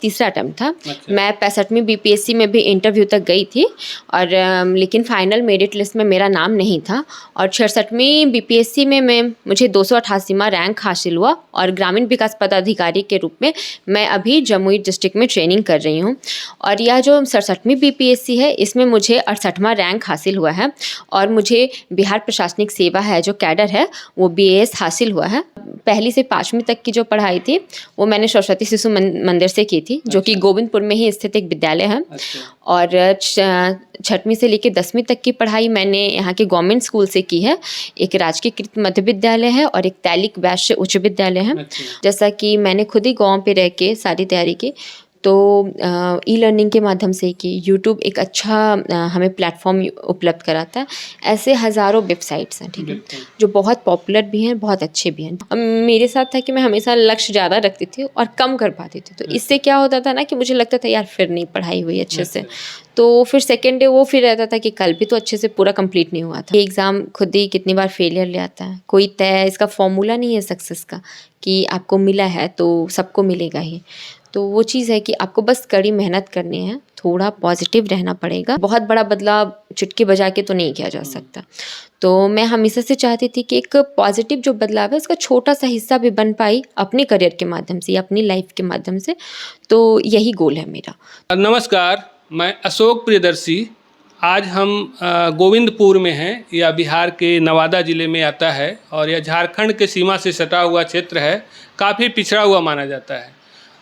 तीसरा अटेम्प्ट था। अच्छा। मैं 65वीं बीपीएससी में भी इंटरव्यू तक गई थी और लेकिन फाइनल मेरिट लिस्ट में मेरा नाम नहीं था और 66वीं बीपीएससी में मुझे 288वां रैंक हासिल हुआ और ग्रामीण विकास पदाधिकारी के रूप में मैं अभी जमुई डिस्ट्रिक्ट में ट्रेनिंग कर रही हूँ। और यह जो 67वीं बीपीएससी है इसमें मुझे 68वां रैंक हासिल हुआ है और मुझे बिहार प्रशासनिक सेवा है जो कैडर है वो बीएएस हासिल हुआ है। पहली से 5वीं तक की जो पढ़ाई थी वो मैंने सरस्वती शिशु मंदिर से की थी जो कि गोविंदपुर में ही स्थित एक विद्यालय है। अच्छा। और 6वीं से लेकर 10वीं तक की पढ़ाई मैंने यहाँ के गवर्नमेंट स्कूल से की है। एक राजकीयकृत मध्य विद्यालय है और एक तैलिक वैश्य उच्च विद्यालय है। अच्छा। जैसा कि मैंने खुद ही गाँव पे रह के सारी तैयारी की तो ई लर्निंग के माध्यम से कि यूट्यूब एक अच्छा हमें प्लेटफॉर्म उपलब्ध कराता है। ऐसे हज़ारों वेबसाइट्स हैं, ठीक है, जो बहुत पॉपुलर भी हैं, बहुत अच्छे भी हैं। मेरे साथ था कि मैं हमेशा लक्ष्य ज़्यादा रखती थी और कम कर पाती थी, तो इससे क्या होता था ना कि मुझे लगता था यार फिर नहीं पढ़ाई हुई अच्छे से। तो फिर सेकेंड डे वो फिर रहता था कि कल भी तो अच्छे से पूरा कंप्लीट नहीं हुआ था। ये एग्ज़ाम खुद ही कितनी बार फेलियर ले आता है, कोई तय इसका फॉर्मूला नहीं है सक्सेस का कि आपको मिला है तो सबको मिलेगा ही। तो वो चीज़ है कि आपको बस कड़ी मेहनत करनी है, थोड़ा पॉजिटिव रहना पड़ेगा। बहुत बड़ा बदलाव चुटकी बजा के तो नहीं किया जा सकता। तो मैं हमेशा से चाहती थी कि एक पॉजिटिव जो बदलाव है उसका छोटा सा हिस्सा भी बन पाई अपने करियर के माध्यम से या अपनी लाइफ के माध्यम से, तो यही गोल है मेरा। नमस्कार, मैं अशोक प्रियदर्शी। आज हम गोविंदपुर में हैं। यह बिहार के नवादा ज़िले में आता है और यह झारखंड के सीमा से सटा हुआ क्षेत्र है। काफ़ी पिछड़ा हुआ माना जाता है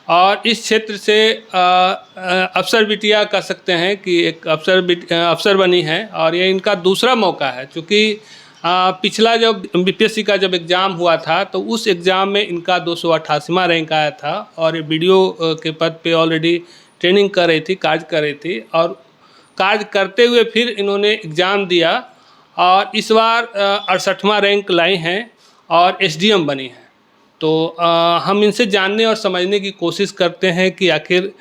और इस क्षेत्र से अफसर बिटिया कह सकते हैं कि एक अफसर बनी है और ये इनका दूसरा मौका है। चूँकि पिछला जब बीपीएससी का जब एग्ज़ाम हुआ था तो उस एग्ज़ाम में इनका 288वां रैंक आया था और ये वीडियो के पद पे ऑलरेडी ट्रेनिंग कर रही थी, कार्य कर रही थी और कार्य करते हुए फिर इन्होंने एग्ज़ाम दिया और इस बार 68वां रैंक लाई हैं और एसडीएम बनी हैं। तो हम इनसे जानने और समझने की कोशिश करते हैं कि आखिर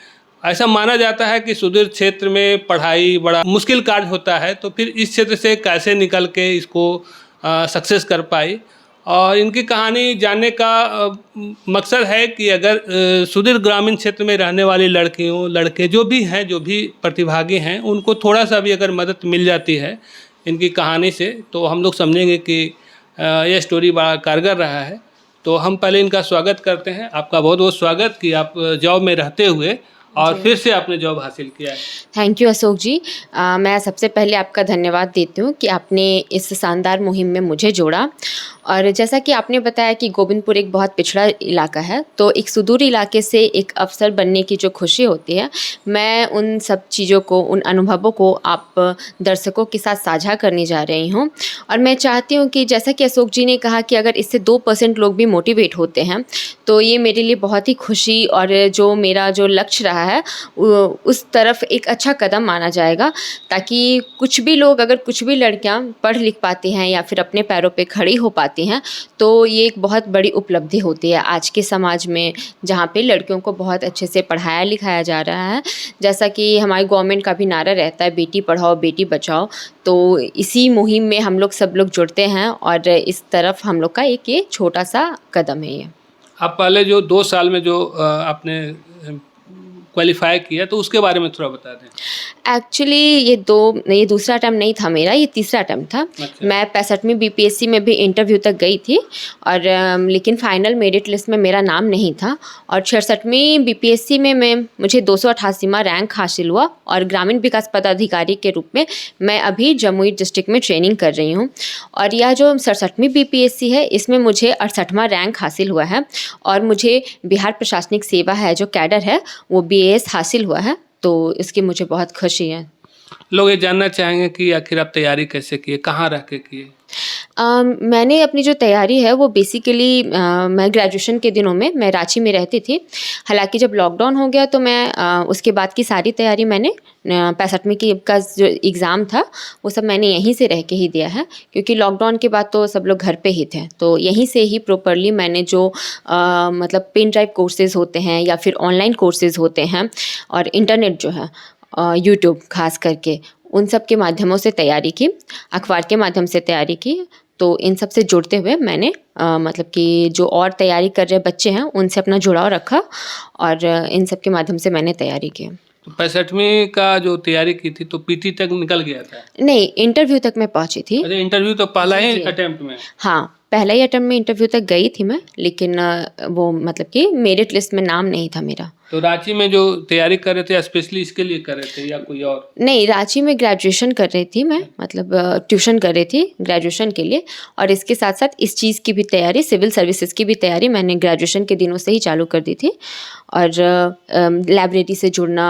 ऐसा माना जाता है कि सुदूर क्षेत्र में पढ़ाई बड़ा मुश्किल कार्य होता है, तो फिर इस क्षेत्र से कैसे निकल के इसको सक्सेस कर पाई। और इनकी कहानी जानने का मकसद है कि अगर सुदूर ग्रामीण क्षेत्र में रहने वाली लड़कियों लड़के जो भी हैं, जो भी प्रतिभागी हैं, उनको थोड़ा सा भी अगर मदद मिल जाती है इनकी कहानी से तो हम लोग समझेंगे कि यह स्टोरी बड़ा कारगर रहा है। तो हम पहले इनका स्वागत करते हैं। आपका बहुत बहुत स्वागत कि आप जॉब में रहते हुए और फिर से आपने जॉब हासिल किया है। थैंक यू अशोक जी। मैं सबसे पहले आपका धन्यवाद देती हूँ कि आपने इस शानदार मुहिम में मुझे जोड़ा। और जैसा कि आपने बताया कि गोविंदपुर एक बहुत पिछड़ा इलाका है, तो एक सुदूर इलाके से एक अफसर बनने की जो खुशी होती है, मैं उन सब चीज़ों को, उन अनुभवों को आप दर्शकों के साथ साझा करने जा रही हूँ। और मैं चाहती हूँ कि जैसा कि अशोक जी ने कहा कि अगर इससे 2% लोग भी मोटिवेट होते हैं तो ये मेरे लिए बहुत ही खुशी और जो मेरा जो लक्ष्य रहा है उस तरफ एक अच्छा कदम माना जाएगा, ताकि कुछ भी लोग, अगर कुछ भी लड़कियां पढ़ लिख पाती हैं या फिर अपने पैरों पे खड़ी हो पाती हैं तो ये एक बहुत बड़ी उपलब्धि होती है आज के समाज में, जहाँ पे लड़कियों को बहुत अच्छे से पढ़ाया लिखाया जा रहा है। जैसा कि हमारी गवर्नमेंट का भी नारा रहता है बेटी पढ़ाओ बेटी बचाओ, तो इसी मुहिम में हम लोग सब लोग जुड़ते हैं और इस तरफ हम लोग का एक ये छोटा सा कदम है। ये आप पहले जो 2 साल में जो आपने क्वालिफाई किया तो उसके बारे में थोड़ा बता दें। एक्चुअली ये दूसरा अटेम्प्ट नहीं था मेरा, ये तीसरा अटेम्प्ट था। अच्छा। मैं 65वीं बीपीएससी में भी इंटरव्यू तक गई थी और लेकिन फाइनल मेरिट लिस्ट में मेरा नाम नहीं था और 66वीं बीपीएससी में मुझे 288वां रैंक हासिल हुआ और ग्रामीण विकास पदाधिकारी के रूप में मैं अभी जमुई डिस्ट्रिक्ट में ट्रेनिंग कर रही हूँ। और यह जो 67वीं बीपीएससी है इसमें मुझे 68वां रैंक हासिल हुआ है और मुझे बिहार प्रशासनिक सेवा है जो कैडर है वो बीएएस हासिल हुआ है, तो इसकी मुझे बहुत खुशी है। लोग ये जानना चाहेंगे कि आखिर आप तैयारी कैसे किए, कहाँ रह के किए? मैंने अपनी जो तैयारी है वो बेसिकली मैं ग्रेजुएशन के दिनों में मैं रांची में रहती थी। हालांकि जब लॉकडाउन हो गया तो मैं उसके बाद की सारी तैयारी मैंने 65वीं की का जो एग्ज़ाम था वो सब मैंने यहीं से रह के ही दिया है, क्योंकि लॉकडाउन के बाद तो सब लोग घर पे ही थे, तो यहीं से ही प्रॉपरली मैंने जो मतलब पेन ड्राइव कोर्सेज़ होते हैं या फिर ऑनलाइन कोर्सेज़ होते हैं और इंटरनेट जो है यूट्यूब खास करके उन सब के माध्यमों से तैयारी की, अखबार के माध्यम से तैयारी की। तो इन सब से जुड़ते हुए मैंने मतलब कि जो और तैयारी कर रहे बच्चे हैं उनसे अपना जुड़ाव रखा और इन सब के माध्यम से मैंने तैयारी की। तो 65वीं का जो तैयारी की थी तो पीटी तक निकल गया था? नहीं, इंटरव्यू तक मैं पहुँची थी। अच्छा, इंटरव्यू तो पहला जी, ही जी। अटेम्प्ट में? हाँ, पहला ही अटेम्प्ट में इंटरव्यू तक गई थी मैं, लेकिन वो मतलब कि मेरिट लिस्ट में नाम नहीं था मेरा। तो रांची में जो तैयारी कर रहे थे स्पेशली इसके लिए कर रहे थे या कोई और? नहीं, रांची में ग्रेजुएशन कर रही थी मैं, मतलब ट्यूशन कर रही थी ग्रेजुएशन के लिए, और इसके साथ-साथ इस चीज़ की भी तैयारी, सिविल सर्विसेज़ की भी तैयारी मैंने ग्रेजुएशन के दिनों से ही चालू कर दी थी। और लाइब्रेरी से जुड़ना,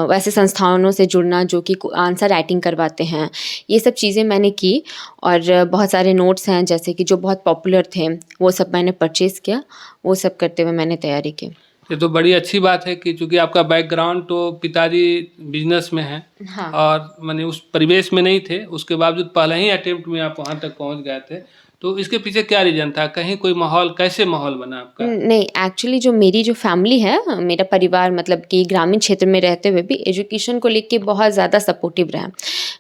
वैसे संस्थानों से जुड़ना जो कि आंसर राइटिंग करवाते हैं, ये सब चीज़ें मैंने की। और बहुत सारे नोट्स हैं जैसे कि जो बहुत पॉपुलर थे, वो सब मैंने परचेज़ किया। वो सब करते हुए मैंने तैयारी की। ये तो बड़ी अच्छी बात है कि चूँकि आपका बैकग्राउंड तो पिताजी बिजनेस में हैं हाँ। और माने उस परिवेश में नहीं थे, उसके बावजूद पहले ही अटेम्प्ट में आप वहाँ तक पहुँच गए थे। तो इसके पीछे क्या रीज़न था? कहीं कोई माहौल, कैसे माहौल बना आपका? नहीं, एक्चुअली जो मेरी जो फैमिली है, मेरा परिवार मतलब कि ग्रामीण क्षेत्र में रहते हुए भी एजुकेशन को लेके बहुत ज़्यादा सपोर्टिव रहा।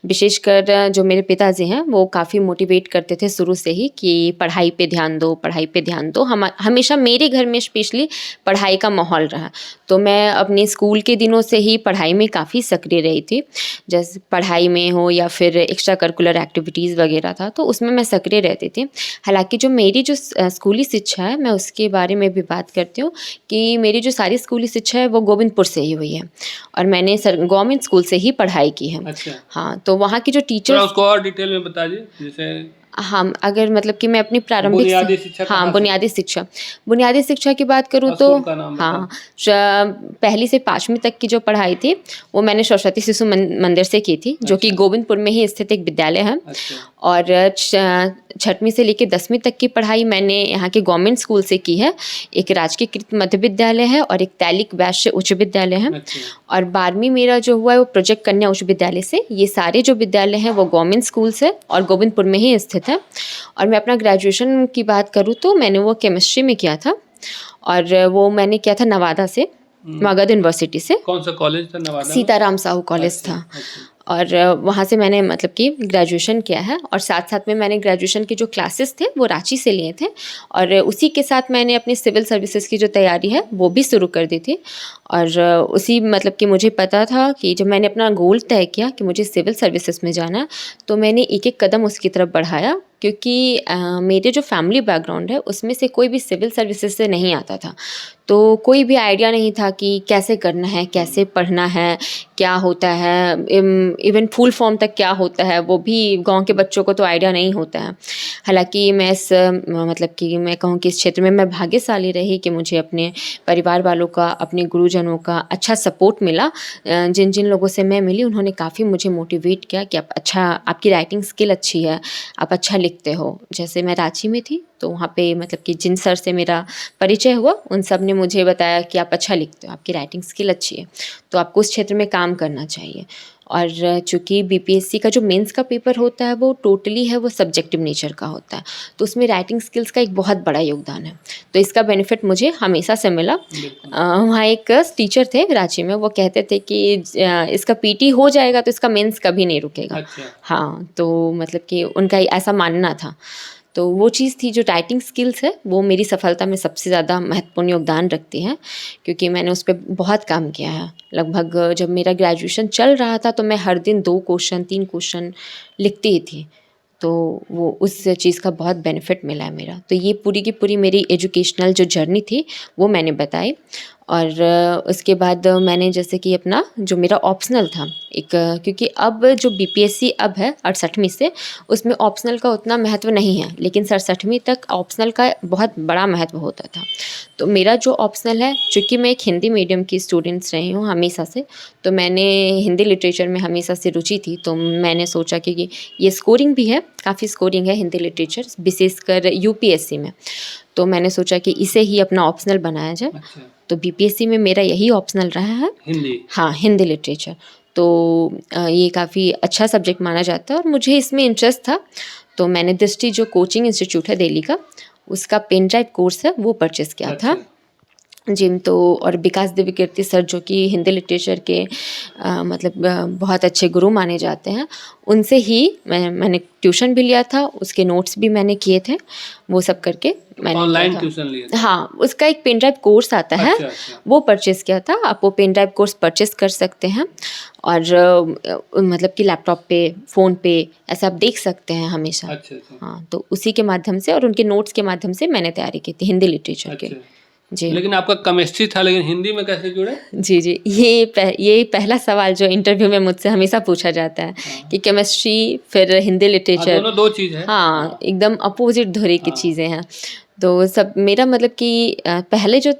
विशेषकर जो मेरे पिताजी हैं, वो काफ़ी मोटिवेट करते थे शुरू से ही कि पढ़ाई पे ध्यान दो, पढ़ाई पे ध्यान दो। हमेशा मेरे घर में स्पेशली पढ़ाई का माहौल रहा। तो मैं अपने स्कूल के दिनों से ही पढ़ाई में काफ़ी सक्रिय रही थी। जैसे पढ़ाई में हो या फिर एक्स्ट्रा करिकुलर एक्टिविटीज़ वगैरह था, तो उसमें मैं सक्रिय रहती थी। हालाँकि जो मेरी जो स्कूली शिक्षा है, मैं उसके बारे में भी बात करती हूँ कि मेरी जो सारी स्कूली शिक्षा है वो गोविंदपुर से ही हुई है, और मैंने गवर्नमेंट स्कूल से ही पढ़ाई की है। अच्छा। हाँ, तो वहाँ की जो थोड़ा टीचर्स, उसको और डिटेल में बताइए, जैसे हम अगर मतलब कि मैं अपनी प्रारंभिक बुनियादी शिक्षा कहाँ हाँ, से? बुनियादी शिक्षा की बात करूँ तो स्कूल का नाम हाँ, पहली से 5वीं तक की जो पढ़ाई थी वो मैंने सरस्वती शिशु मंदिर से की थी, जो कि अच्छा। गोविंदपुर में ही स्थित एक विद्यालय है। अच्छा। और 6वीं से लेकर 10वीं तक की पढ़ाई मैंने यहाँ के गवर्नमेंट स्कूल से की है। एक राजकीयकृत मध्य विद्यालय है और एक तैलिक वैश्य उच्च विद्यालय है। अच्छा। और 12वीं मेरा जो हुआ है वो प्रोजेक्ट कन्या उच्च विद्यालय से। ये सारे जो विद्यालय हैं वो गवर्नमेंट स्कूल से और गोविंदपुर में ही स्थित है। और मैं अपना ग्रेजुएशन की बात करूँ तो मैंने वो केमिस्ट्री में किया था, और वो मैंने किया था नवादा से, मगध यूनिवर्सिटी से। कौन सा कॉलेज था नवादा में? सीताराम साहू कॉलेज अच्छा, था। अच्छा। और वहाँ से मैंने मतलब कि ग्रेजुएशन किया है, और साथ-साथ में मैंने ग्रेजुएशन के जो क्लासेस थे वो रांची से लिए थे, और उसी के साथ मैंने अपनी सिविल सर्विसेज़ की जो तैयारी है वो भी शुरू कर दी थी। और उसी मतलब कि मुझे पता था कि जब मैंने अपना गोल तय किया कि मुझे सिविल सर्विसेज़ में जाना है, तो मैंने एक-एक कदम उसकी तरफ बढ़ाया, क्योंकि मेरे जो फैमिली बैकग्राउंड है उसमें से कोई भी सिविल सर्विसेज से नहीं आता था। तो कोई भी आइडिया नहीं था कि कैसे करना है, कैसे पढ़ना है, क्या होता है, इवन फुल फॉर्म तक क्या होता है, वो भी गाँव के बच्चों को तो आइडिया नहीं होता है। हालाँकि मैं इस मतलब कि मैं कहूँ कि इस क्षेत्र में मैं भाग्यशाली रही कि मुझे अपने परिवार वालों का, अपने गुरुजनों का अच्छा सपोर्ट मिला। जिन लोगों से मैं मिली उन्होंने काफ़ी मुझे मोटिवेट किया कि आपकी राइटिंग स्किल अच्छी है, आप अच्छा लिखते हो। जैसे मैं रांची में थी तो वहाँ पे मतलब कि जिन सर से मेरा परिचय हुआ उन सब ने मुझे बताया कि आप अच्छा लिखते हो, आपकी राइटिंग स्किल अच्छी है, तो आपको उस क्षेत्र में काम करना चाहिए। और चूँकि बीपीएससी का जो मेंस का पेपर होता है वो टोटली है वो सब्जेक्टिव नेचर का होता है, तो उसमें राइटिंग स्किल्स का एक बहुत बड़ा योगदान है। तो इसका बेनिफिट मुझे हमेशा से मिला। वहाँ एक टीचर थे रांची में, वो कहते थे कि इसका पीटी हो जाएगा तो इसका मेंस कभी नहीं रुकेगा। अच्छा। हाँ, तो मतलब कि उनका ऐसा मानना था। तो वो चीज़ थी, जो राइटिंग स्किल्स है वो मेरी सफलता में सबसे ज़्यादा महत्वपूर्ण योगदान रखती है, क्योंकि मैंने उस पे बहुत काम किया है। लगभग जब मेरा ग्रेजुएशन चल रहा था तो मैं हर दिन 2 क्वेश्चन 3 क्वेश्चन लिखती ही थी। तो वो उस चीज़ का बहुत बेनिफिट मिला है मेरा। तो ये पूरी की पूरी मेरी एजुकेशनल जो जर्नी थी वो मैंने बताई। और उसके बाद मैंने जैसे कि अपना जो मेरा ऑप्शनल था एक, क्योंकि अब जो बीपीएससी अब है 68वीं से, उसमें ऑप्शनल का उतना महत्व नहीं है, लेकिन 67वीं तक ऑप्शनल का बहुत बड़ा महत्व होता था। तो मेरा जो ऑप्शनल है, चूँकि मैं एक हिंदी मीडियम की स्टूडेंट्स रही हूँ हमेशा से, तो मैंने हिंदी लिटरेचर में हमेशा से रुचि थी। तो मैंने सोचा कि ये स्कोरिंग भी है, काफ़ी स्कोरिंग है हिंदी लिटरेचर, विशेषकर यूपीएससी में। तो मैंने सोचा कि इसे ही अपना ऑप्शनल बनाया जाए। अच्छा। तो बीपीएससी में मेरा यही ऑप्शनल रहा है, हिंदी। हाँ, हिंदी लिटरेचर। तो ये काफ़ी अच्छा सब्जेक्ट माना जाता है और मुझे इसमें इंटरेस्ट था। तो मैंने दृष्टि जो कोचिंग इंस्टीट्यूट है दिल्ली का, उसका पेन ड्राइव कोर्स है वो परचेज़ किया था। अच्छा। जिम तो और विकास दिव्यकीर्ति सर जो कि हिंदी लिटरेचर के बहुत अच्छे गुरु माने जाते हैं, उनसे ही मैंने ट्यूशन भी लिया था, उसके नोट्स भी मैंने किए थे, वो सब करके मैंने किया ऑनलाइन था। ट्यूशन लिए थे? हाँ, उसका एक पेन ड्राइव कोर्स आता है, अच्छा अच्छा। वो परचेज़ किया था। आप वो पेन ड्राइव कोर्स परचेज़ कर सकते हैं और मतलब कि लैपटॉप पे, फ़ोन पे ऐसा आप देख सकते हैं हमेशा। अच्छा अच्छा। हाँ, तो उसी के माध्यम से और उनके नोट्स के माध्यम से मैंने तैयारी की थी हिंदी लिटरेचर के। अच्छा, जी। लेकिन आपका केमिस्ट्री था, लेकिन हिंदी में कैसे जुड़े? जी, जी। ये पहला सवाल जो इंटरव्यू में मुझसे हमेशा पूछा जाता है हाँ। कि केमिस्ट्री फिर हिंदी हाँ, लिटरेचर। दोनों दो चीज़ है। हाँ, हाँ एकदम अपोज़िट धुरे की हाँ। चीज़ें हैं। तो सब मेरा मतलब कि पहले जो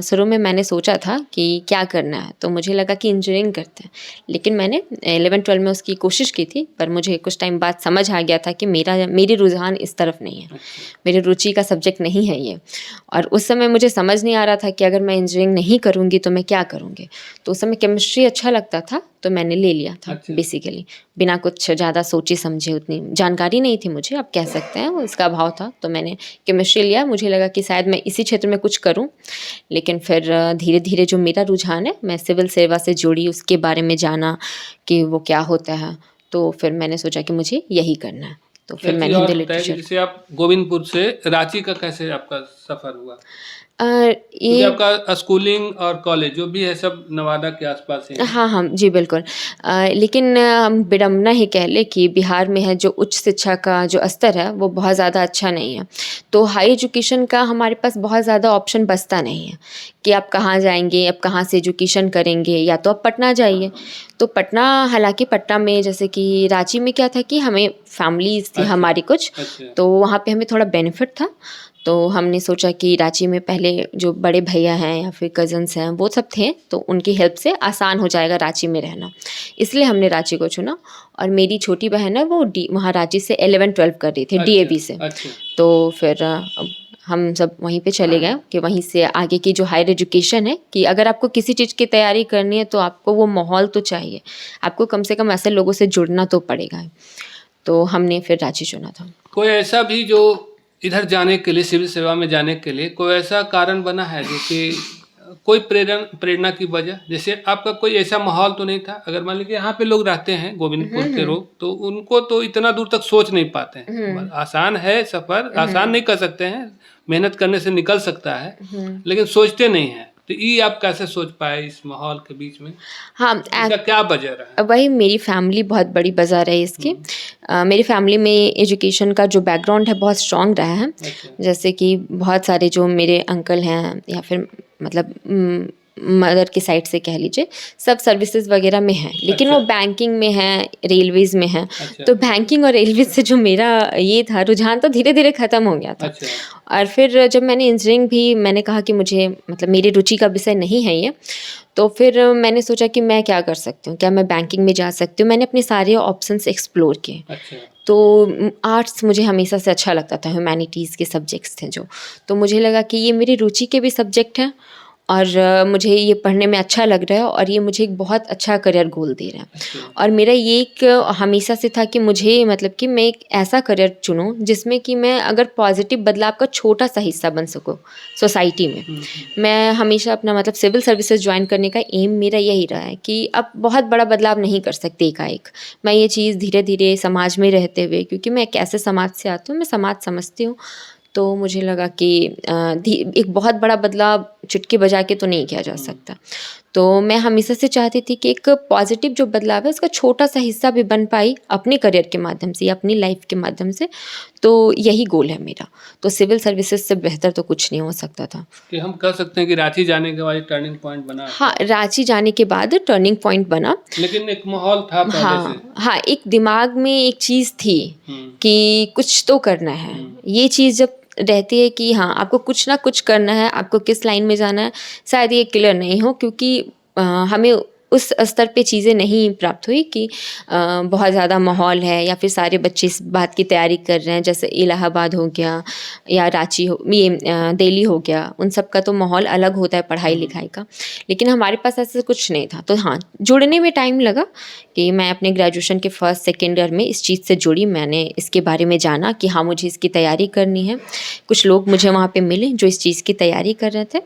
शुरू में मैंने सोचा था कि क्या करना है, तो मुझे लगा कि इंजीनियरिंग करते हैं। लेकिन मैंने 11-12 में उसकी कोशिश की थी, पर मुझे कुछ टाइम बाद समझ आ गया था कि मेरी रुझान इस तरफ नहीं है, अच्छा। मेरी रुचि का सब्जेक्ट नहीं है ये। और उस समय मुझे समझ नहीं आ रहा था कि अगर मैं इंजीनियरिंग नहीं करूँगी तो मैं क्या करूँगी? तो उस समय केमिस्ट्री अच्छा लगता था, तो मैंने ले लिया था अच्छा। बेसिकली, बिना कुछ ज़्यादा सोचे समझे। उतनी जानकारी नहीं थी मुझे, आप कह सकते हैं, उसका अभाव था, तो मैंने केमिस्ट्री लिया। मुझे लगा कि शायद मैं इसी क्षेत्र में कुछ करूँ, लेकिन फिर धीरे-धीरे जो मेरा रुझान है, मैं सिविल सेवा से जुड़ी, उसके बारे में जाना कि वो क्या होता है, तो फिर मैंने सोचा कि मुझे यही करना है, तो फिर एक चीज़ मैंने और हिंदी बताइए कि लिटरेचर। जैसे आप गोविंदपुर से रांची का कैसे आपका सफ़र हुआ? अ, क्योंकि ये आपका स्कूलिंग और कॉलेज जो भी है सब नवादा के आसपास ही है। हाँ, हाँ। जी, बिल्कुल। लेकिन हम विडंबना ही कह लें कि बिहार में है जो उच्च शिक्षा का जो स्तर है, वो बहुत ज़्यादा अच्छा नहीं है। तो हाई एजुकेशन का हमारे पास बहुत ज़्यादा ऑप्शन बचता नहीं है कि आप कहाँ जाएँगे, आप कहाँ से एजुकेशन करेंगे, या तो आप पटना जाइए। तो पटना, हालाँकि पटना में जैसे कि रांची में क्या था कि हमें फैमिलीज़ थी अच्छा हमारी कुछ, अच्छा। तो वहाँ पे हमें थोड़ा बेनिफिट था। तो हमने सोचा कि रांची में पहले जो बड़े भैया हैं या फिर कज़न्स हैं, वो सब थे, तो उनकी हेल्प से आसान हो जाएगा रांची में रहना। इसलिए हमने रांची को चुना। और मेरी छोटी बहन है, वो वहाँ रांची से 11-12 कर रही थी डीएवी से। अच्छा अच्छा। तो फिर हम सब वहीं पे चले गए कि वहीं से आगे की जो हायर एजुकेशन है, कि अगर आपको किसी चीज़ की तैयारी करनी है तो आपको वो माहौल तो चाहिए, आपको कम से कम ऐसे लोगों से जुड़ना तो पड़ेगा। तो हमने फिर रांची चुना था। कोई ऐसा भी जो इधर जाने के लिए, सिविल सेवा में जाने के लिए कोई ऐसा कारण बना है जो कि कोई प्रेरणा की वजह? जैसे आपका कोई ऐसा माहौल तो नहीं था? अगर मान लीजिए यहाँ पे लोग रहते हैं गोविंदपुर के लोग, तो उनको तो इतना दूर तक सोच नहीं पाते हैं। आसान है सफ़र, आसान नहीं कर सकते हैं, मेहनत करने से निकल सकता है, लेकिन सोचते नहीं हैं। तो ये आप कैसे सोच पाए इस माहौल के बीच में? हाँ, इसका क्या वजह रहा? वही मेरी फैमिली बहुत बड़ी वजह रही इसकी। मेरी फैमिली में एजुकेशन का जो बैकग्राउंड है बहुत स्ट्रॉन्ग रहा है। अच्छा। जैसे कि बहुत सारे जो मेरे अंकल हैं, या फिर मतलब मदर की साइड से कह लीजिए, सब सर्विसेज वगैरह में हैं, लेकिन अच्छा। वो बैंकिंग में हैं, रेलवेज़ में हैं। अच्छा। तो बैंकिंग और रेलवेज़ से जो मेरा ये था रुझान, तो धीरे-धीरे ख़त्म हो गया था। अच्छा। और फिर जब मैंने इंजीनियरिंग भी, मैंने कहा कि मुझे मतलब मेरी रुचि का विषय नहीं है ये, तो फिर मैंने सोचा कि मैं क्या कर सकती हूँ, क्या मैं बैंकिंग में जा सकती हूँ? मैंने अपने सारे ऑप्शंस एक्सप्लोर किए। अच्छा। तो आर्ट्स मुझे हमेशा से अच्छा लगता था, ह्यूमैनिटीज़ के सब्जेक्ट्स थे जो, तो मुझे लगा कि ये मेरी रुचि के भी सब्जेक्ट हैं, और मुझे ये पढ़ने में अच्छा लग रहा है, और ये मुझे एक बहुत अच्छा करियर गोल दे रहा है। अच्छा। और मेरा ये एक हमेशा से था कि मुझे मतलब कि मैं एक ऐसा करियर चुनूँ जिसमें कि मैं अगर पॉजिटिव बदलाव का छोटा सा हिस्सा बन सकूँ सोसाइटी में। मैं हमेशा अपना मतलब सिविल सर्विसेज ज्वाइन करने का एम मेरा यही रहा है कि अब बहुत बड़ा बदलाव नहीं कर सकते एकाएक। मैं ये चीज़ धीरे-धीरे समाज में रहते हुए, क्योंकि मैं एक ऐसे समाज से आती हूँ, मैं समाज समझती हूँ, तो मुझे लगा कि एक बहुत बड़ा बदलाव चुटकी बजा के तो नहीं किया जा सकता। तो मैं हमेशा से चाहती थी कि एक पॉजिटिव जो बदलाव है उसका छोटा सा हिस्सा भी बन पाई अपने करियर के माध्यम से या अपनी लाइफ के माध्यम से, तो यही गोल है मेरा। तो सिविल सर्विसेज से बेहतर तो कुछ नहीं हो सकता था। कि हम कह सकते हैं कि रांची जाने के बाद टर्निंग पॉइंट बना। हाँ, रांची जाने के बाद टर्निंग पॉइंट बना। लेकिन एक माहौल था पहले से। हाँ, एक दिमाग में एक चीज़ थी कि कुछ तो करना है। ये चीज़ जब रहती है कि हाँ, आपको कुछ ना कुछ करना है, आपको किस लाइन में जाना है, शायद ये क्लियर नहीं हो, क्योंकि हमें उस स्तर पे चीज़ें नहीं प्राप्त हुई कि बहुत ज़्यादा माहौल है या फिर सारे बच्चे इस बात की तैयारी कर रहे हैं, जैसे इलाहाबाद हो गया या रांची हो, ये दिल्ली हो गया, उन सब का तो माहौल अलग होता है पढ़ाई लिखाई का। लेकिन हमारे पास ऐसा कुछ नहीं था। तो हाँ, जुड़ने में टाइम लगा कि मैं अपने ग्रेजुएशन के फर्स्ट सेकेंड ईयर में इस चीज़ से जुड़ी। मैंने इसके बारे में जाना कि हाँ, मुझे इसकी तैयारी करनी है। कुछ लोग मुझे वहाँ पे मिले जो इस चीज़ की तैयारी कर रहे थे।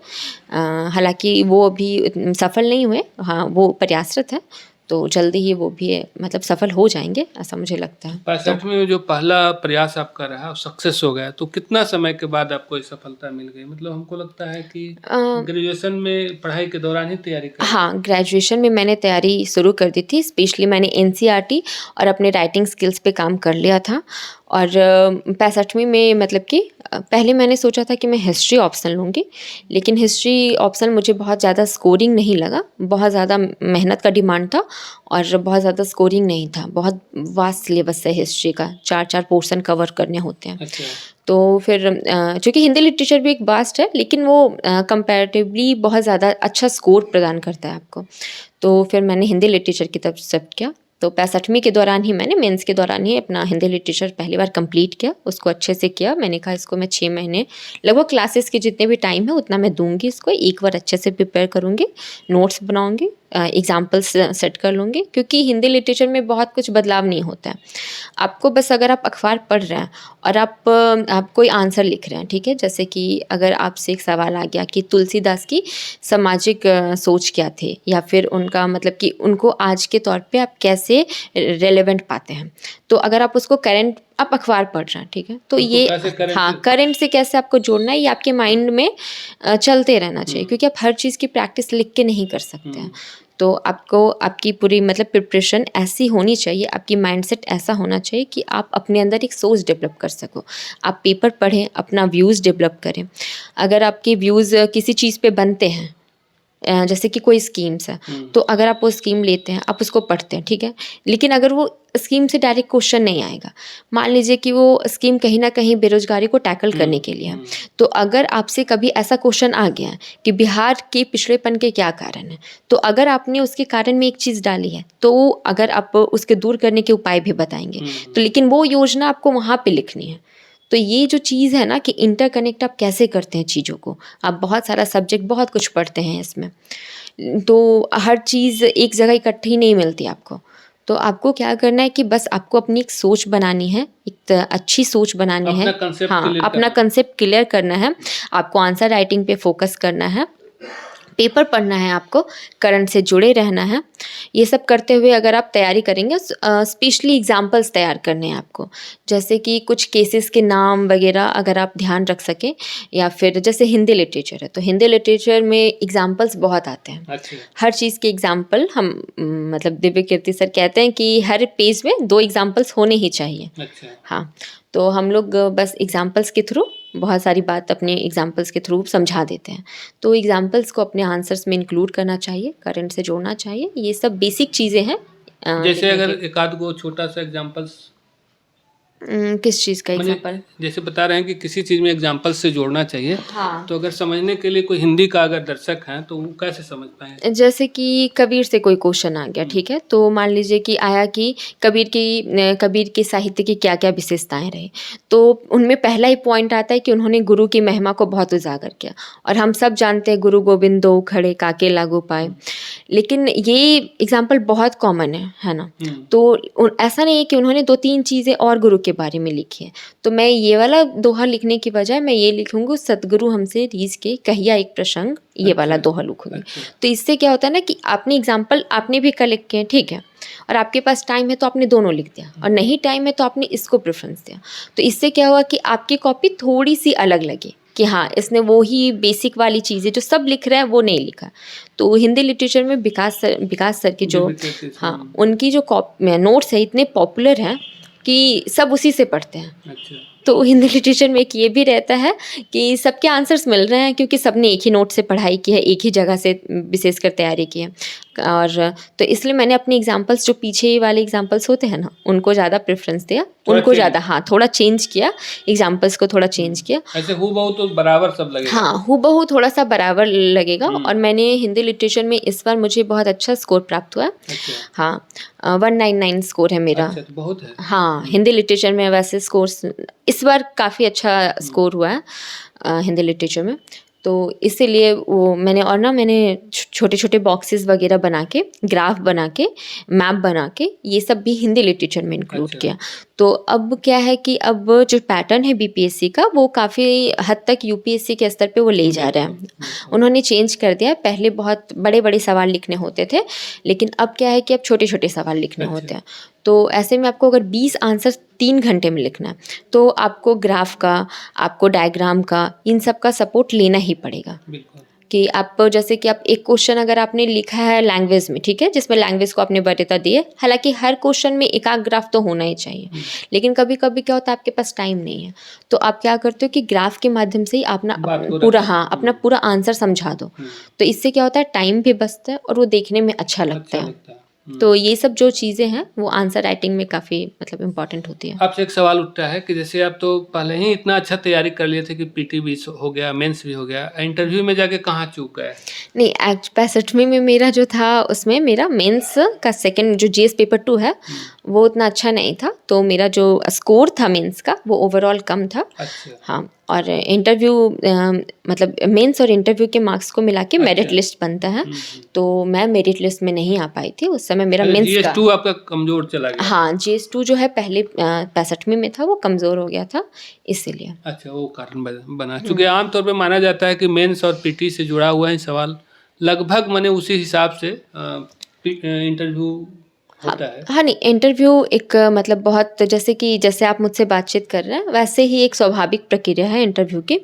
हालाँकि वो अभी सफल नहीं हुए, हाँ, वो प्रयासरत है, तो जल्दी ही वो भी मतलब सफल हो जाएँगे, ऐसा मुझे लगता है। 65 में जो पहला प्रयास आपका रहा सक्सेस हो गया, तो कितना समय के बाद आपको ये सफलता मिल गई? मतलब हमको लगता है कि ग्रेजुएशन में पढ़ाई के दौरान ही तैयारी कर हाँ, ग्रेजुएशन में मैंने तैयारी शुरू कर दी थी। स्पेशली मैंने एनसीईआरटी और अपने राइटिंग स्किल्स पे काम कर लिया था। और 65वीं में मतलब कि पहले मैंने सोचा था कि मैं हिस्ट्री ऑप्शन लूँगी, लेकिन हिस्ट्री ऑप्शन मुझे बहुत ज़्यादा स्कोरिंग नहीं लगा। बहुत ज़्यादा मेहनत का डिमांड था और बहुत ज़्यादा स्कोरिंग नहीं था। बहुत वास्ट सिलेबस है हिस्ट्री का, 4-4 पोर्शन कवर करने होते हैं। अच्छा। तो फिर चूँकि हिंदी लिटरेचर भी एक वास्ट है, लेकिन वो कंपैरेटिवली बहुत ज़्यादा अच्छा स्कोर प्रदान करता है आपको। तो फिर मैंने हिंदी लिटरेचर की तरफ शिफ्ट किया। तो 65वीं के दौरान ही मैंने मेंस के दौरान ही अपना हिंदी लिटरेचर पहली बार कंप्लीट किया, उसको अच्छे से किया। मैंने कहा इसको मैं 6 महीने लगभग क्लासेस के जितने भी टाइम है उतना मैं दूँगी इसको, एक बार अच्छे से प्रिपेयर करूँगी, नोट्स बनाऊँगी, एग्ज़ाम्पल्स सेट कर लूँगी, क्योंकि हिंदी लिटरेचर में बहुत कुछ बदलाव नहीं होता है। आपको बस अगर आप अखबार पढ़ रहे हैं और आप कोई आंसर लिख रहे हैं, ठीक है? जैसे कि अगर आपसे एक सवाल आ गया कि तुलसीदास की सामाजिक सोच क्या थी, या फिर उनका मतलब कि उनको आज के तौर पे आप कैसे रेलेवेंट पाते हैं। तो अगर आप उसको करंट आप अखबार पढ़ रहे हैं, ठीक है? तो उसको ये कैसे current हाँ, से- करंट से कैसे आपको जोड़ना है, ये आपके माइंड में चलते रहना चाहिए, क्योंकि आप हर चीज़ की प्रैक्टिस लिख के नहीं कर सकते हैं। तो आपको आपकी पूरी मतलब प्रिपरेशन ऐसी होनी चाहिए, आपकी माइंडसेट ऐसा होना चाहिए कि आप अपने अंदर एक सोच डेवलप कर सको। आप पेपर पढ़ें, अपना व्यूज़ डेवलप करें। अगर आपके व्यूज़ किसी चीज़ पे बनते हैं, जैसे कि कोई स्कीम्स है, तो अगर आप वो स्कीम लेते हैं, आप उसको पढ़ते हैं, ठीक है? लेकिन अगर वो स्कीम से डायरेक्ट क्वेश्चन नहीं आएगा, मान लीजिए कि वो स्कीम कहीं न कहीं बेरोज़गारी को टैकल करने के लिए है, तो अगर आपसे कभी ऐसा क्वेश्चन आ गया कि बिहार के पिछड़ेपन के क्या कारण हैं, तो अगर आपने उसके कारण में एक चीज़ डाली है, तो अगर आप उसके दूर करने के उपाय भी बताएँगे, तो लेकिन वो योजना आपको वहाँ पे लिखनी है। तो ये जो चीज़ है ना कि इंटरकनेक्ट आप कैसे करते हैं चीज़ों को, आप बहुत सारा सब्जेक्ट बहुत कुछ पढ़ते हैं इसमें, तो हर चीज़ एक जगह इकट्ठी नहीं मिलती आपको। तो आपको क्या करना है कि बस आपको अपनी एक सोच बनानी है, एक अच्छी सोच बनानी है। अपना concept हाँ, clear अपना करना। कंसेप्ट क्लियर करना है, आपको आंसर राइटिंग पे फोकस करना है, पेपर पढ़ना है आपको, करंट से जुड़े रहना है। ये सब करते हुए अगर आप तैयारी करेंगे, स्पेशली एग्ज़ाम्पल्स तैयार करने हैं आपको। जैसे कि कुछ केसेस के नाम वग़ैरह अगर आप ध्यान रख सकें, या फिर जैसे हिंदी लिटरेचर है, तो हिंदी लिटरेचर में एग्ज़ाम्पल्स बहुत आते हैं। अच्छा। हर चीज़ के एग्ज़ाम्पल हम मतलब दिव्य कीर्ति सर कहते हैं कि हर पेज में 2 एग्ज़ाम्पल्स होने ही चाहिए। अच्छा। हाँ, तो हम लोग बस एग्ज़ाम्पल्स के थ्रू बहुत सारी बात अपने एग्ज़ाम्पल्स के थ्रू समझा देते हैं। तो एग्ज़ाम्पल्स को अपने आंसर्स में इंक्लूड करना चाहिए, करंट से जोड़ना चाहिए। ये सब बेसिक चीज़ें हैं जैसे लिखने अगर की। एक आध गो छोटा सा एग्जांपल्स, किस चीज़ का माने एग्ज़ाम्पल? जैसे बता रहे हैं कि किसी चीज़ में एग्जांपल से जोड़ना चाहिए, हाँ। तो अगर समझने के लिए कोई हिंदी का अगर दर्शक हैं तो वो कैसे समझ पाएँ? जैसे कि कबीर से कोई क्वेश्चन आ गया, ठीक है? तो मान लीजिए कि आया कि कबीर के साहित्य की क्या-क्या विशेषताएँ रही। तो उनमें पहला ही पॉइंट आता है कि उन्होंने गुरु की महिमा को बहुत उजागर किया, और हम सब जानते हैं गुरु गोविंद दो खड़े काके लागू पाए। लेकिन ये एग्ज़ाम्पल बहुत कॉमन है ना? तो ऐसा नहीं है कि उन्होंने 2-3 चीज़ें और गुरु के बारे में लिखी हैं। तो मैं ये वाला दोहा लिखने की बजाय मैं ये लिखूँगी, सतगुरु हमसे रीझ के कहिया एक प्रसंग, ये वाला दोहा लिखूँगी। अच्छा। तो इससे क्या होता है ना कि आपने एग्ज़ाम्पल आपने भी कलेक्ट किए, ठीक है? और आपके पास टाइम है तो आपने दोनों लिख दिया, और नहीं टाइम है तो आपने इसको प्रेफ़रेंस दिया। तो इससे क्या हुआ कि आपकी कॉपी थोड़ी-सी अलग लगी कि हाँ, इसने वो ही बेसिक वाली चीज़ें जो सब लिख रहे हैं वो नहीं लिखा। तो हिंदी लिटरेचर में विकास सर की जो दिव्य कीर्ति सर। हाँ, उनकी जो नोट्स है इतने पॉपुलर हैं कि सब उसी से पढ़ते हैं। अच्छा। तो हिंदी लिटरेचर में एक ये भी रहता है कि सबके आंसर्स मिल रहे हैं क्योंकि सबने एक ही नोट से पढ़ाई की है, एक ही जगह से विशेषकर तैयारी की है। और तो इसलिए मैंने अपने एग्ज़ाम्पल्स जो पीछे वाले एग्ज़ाम्पल्स होते हैं ना, उनको ज़्यादा प्रेफ़रेंस दिया, थोड़ा उनको चेंज। ज़्यादा, हाँ, थोड़ा चेंज किया, एग्ज़ाम्पल्स को थोड़ा चेंज किया। ऐसे हूबहू तो बराबर सब लगेगा। हाँ, हूबहू थोड़ा-सा बराबर लगेगा। हम्म। और मैंने हिंदी लिटरेचर में इस बार मुझे बहुत अच्छा स्कोर प्राप्त हुआ है। अच्छा। हाँ, 199 स्कोर है मेरा। अच्छा, तो बहुत है। हाँ, हिंदी लिटरेचर में वैसे स्कोर्स इस बार काफ़ी अच्छा स्कोर हुआ है हिंदी लिटरेचर में। तो इसीलिए वो मैंने छोटे-छोटे बॉक्सेस वगैरह बना के, ग्राफ बना के, मैप बना के, ये सब भी हिंदी लिटरेचर में इंक्लूड अच्छा। किया। तो अब क्या है कि अब जो पैटर्न है बीपीएससी का, वो काफ़ी हद तक यूपीएससी के स्तर पे वो ले जा रहे हैं। उन्होंने चेंज कर दिया है। पहले बहुत बड़े-बड़े सवाल लिखने होते थे, लेकिन अब क्या है कि अब छोटे-छोटे सवाल लिखने अच्छा। होते हैं। तो ऐसे में आपको अगर 20 आंसर 3 घंटे में लिखना है, तो आपको ग्राफ का, आपको डायग्राम का, इन सब का सपोर्ट लेना ही पड़ेगा। बिल्कुल। कि आप जैसे कि आप एक क्वेश्चन अगर आपने लिखा है लैंग्वेज में, ठीक है, जिसमें लैंग्वेज को आपने वरीयता दी है, हालांकि हर क्वेश्चन में एक आध ग्राफ तो होना ही चाहिए, लेकिन कभी कभी क्या होता है आपके पास टाइम नहीं है, तो आप क्या करते हो कि ग्राफ के माध्यम से ही अपना बात को पूरा, रखते हाँ, अपना पूरा आंसर समझा दो। तो इससे क्या होता है, टाइम भी बचता है और वो देखने में अच्छा लगता है। लगता है। तो ये सब जो चीज़ें हैं वो आंसर राइटिंग में काफ़ी मतलब इम्पॉर्टेंट होती है। आपसे एक सवाल उठता है कि जैसे आप तो पहले ही इतना अच्छा तैयारी कर लिए थे कि पीटी भी हो गया, मेंस भी हो गया, इंटरव्यू में जाके कहाँ चूक गए? नहीं, 65वीं में मेरा जो था, उसमें मेरा मेंस का सेकंड जो जीएस पेपर 2 है, वो उतना अच्छा नहीं था। तो मेरा जो स्कोर था मेंस का, वो ओवरऑल कम था। अच्छा। हाँ, और इंटरव्यू मतलब मेंस और इंटरव्यू के मार्क्स को मिला के मेरिट अच्छा। लिस्ट बनता है। तो मैं मेरिट लिस्ट में नहीं आ पाई थी उस समय। मेरा मेंस का, जीएस2 आपका कमजोर चला गया। हाँ, जीएस2 जो है पहले 65वीं में था, वो कमज़ोर हो गया था, इसीलिए। अच्छा, वो कारण बना। चूंकि आमतौर पे माना जाता है कि मेंस और पीटी से जुड़ा हुआ है सवाल, लगभग मैंने उसी हिसाब से इंटरव्यू होता है। हाँ, नहीं, इंटरव्यू एक मतलब बहुत, जैसे आप मुझसे बातचीत कर रहे हैं, वैसे ही एक स्वाभाविक प्रक्रिया है इंटरव्यू की।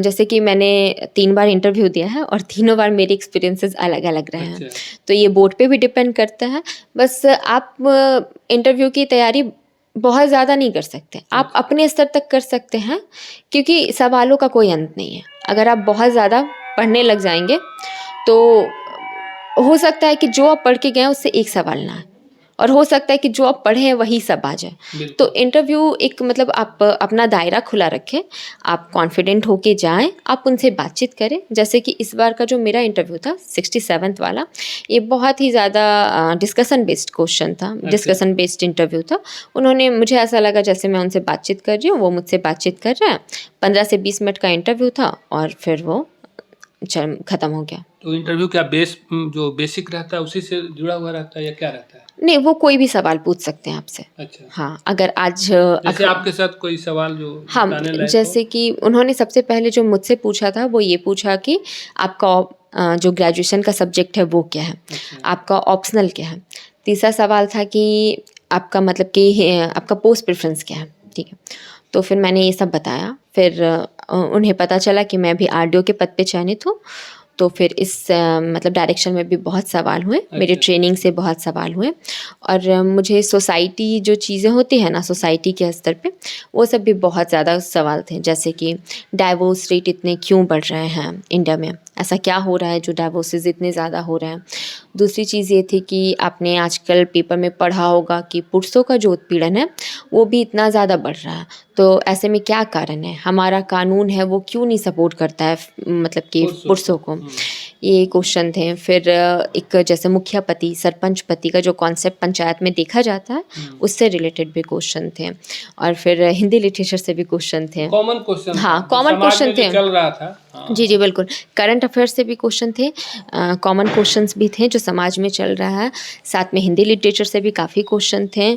जैसे कि मैंने 3 बार इंटरव्यू दिया है और तीनों बार मेरे एक्सपीरियंसेस अलग-अलग रहे हैं। अच्छा। तो ये बोर्ड पे भी डिपेंड करता है। बस आप इंटरव्यू की तैयारी बहुत ज़्यादा नहीं कर सकते, आप अपने स्तर तक कर सकते हैं, क्योंकि सवालों का कोई अंत नहीं है। अगर आप बहुत ज़्यादा पढ़ने लग जाएंगे तो हो सकता है कि जो आप पढ़ के गए हैं उससे एक सवाल ना आए, और हो सकता है कि जो आप पढ़े हैं वही सब आ जाए। तो इंटरव्यू एक मतलब आप अपना दायरा खुला रखें, आप कॉन्फिडेंट होके जाएं, आप उनसे बातचीत करें। जैसे कि इस बार का जो मेरा इंटरव्यू था 67th वाला, ये बहुत ही ज़्यादा डिस्कशन बेस्ड क्वेश्चन था, डिस्कशन बेस्ड इंटरव्यू था। उन्होंने, मुझे ऐसा लगा जैसे मैं उनसे बातचीत कर रही हूँ, वो मुझसे बातचीत कर रहे हैं। 15 से 20 मिनट का इंटरव्यू था और फिर वो ख़त्म हो गया। तो इंटरव्यू क्या जो बेसिक रहता है उसी से जुड़ा हुआ रहता है या क्या रहता है? नहीं, वो कोई भी सवाल पूछ सकते हैं आपसे। अच्छा। हाँ, अगर आज जैसे आपके साथ कोई सवाल जो हाँ, बताने लायक हो? जैसे कि उन्होंने सबसे पहले जो मुझसे पूछा था, वो ये पूछा कि आपका जो ग्रेजुएशन का सब्जेक्ट है वो क्या है, आपका ऑप्शनल क्या है। तीसरा सवाल था कि आपका मतलब कि आपका पोस्ट प्रेफरेंस क्या है, ठीक है। तो फिर मैंने ये सब बताया। फिर उन्हें पता चला कि मैं भी आरडीओ के पद पे चयनित हूँ। तो फिर इस मतलब डायरेक्शन में भी बहुत सवाल हुए, मेरे ट्रेनिंग से बहुत सवाल हुए। और मुझे सोसाइटी जो चीज़ें होती हैं ना, सोसाइटी के स्तर पे, वो सब भी बहुत ज़्यादा सवाल थे। जैसे कि डाइवोर्स रेट इतने क्यों बढ़ रहे हैं इंडिया में, ऐसा क्या हो रहा है जो डाइवोर्सेस इतने ज़्यादा हो रहे हैं। दूसरी चीज़ ये थी कि आपने आजकल पेपर में पढ़ा होगा कि पुरुषों का जो उत्पीड़न है वो भी इतना ज़्यादा बढ़ रहा है। तो ऐसे में क्या कारण है, हमारा कानून है वो क्यों नहीं सपोर्ट करता है मतलब कि पुरुषों को। ये क्वेश्चन थे। फिर एक जैसे मुखिया पति, सरपंच पति का जो कॉन्सेप्ट पंचायत में देखा जाता है, उससे रिलेटेड भी क्वेश्चन थे। और फिर हिंदी लिटरेचर से भी क्वेश्चन थे। कॉमन क्वेश्चन, हाँ, कॉमन क्वेश्चन थे, चल रहा था। हाँ। जी बिल्कुल। करंट अफेयर्स से भी क्वेश्चन थे, कॉमन क्वेश्चंस भी थे जो समाज में चल रहा है। साथ में हिंदी लिटरेचर से भी काफ़ी क्वेश्चन थे।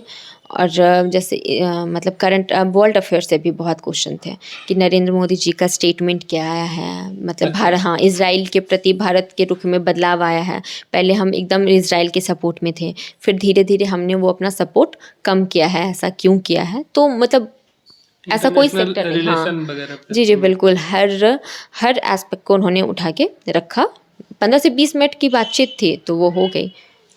और जैसे मतलब करंट वर्ल्ड अफेयर से भी बहुत क्वेश्चन थे कि नरेंद्र मोदी जी का स्टेटमेंट क्या आया है, मतलब हाँ, इजराइल के प्रति भारत के रुख में बदलाव आया है। पहले हम एकदम इजराइल के सपोर्ट में थे, फिर धीरे धीरे हमने वो अपना सपोर्ट कम किया है, ऐसा क्यों किया है। तो मतलब ऐसा कोई सेक्टर नहीं। हाँ, जी बिल्कुल, हर एस्पेक्ट को उन्होंने उठा के रखा। 15 से 20 मिनट की बातचीत थी तो वो हो गई।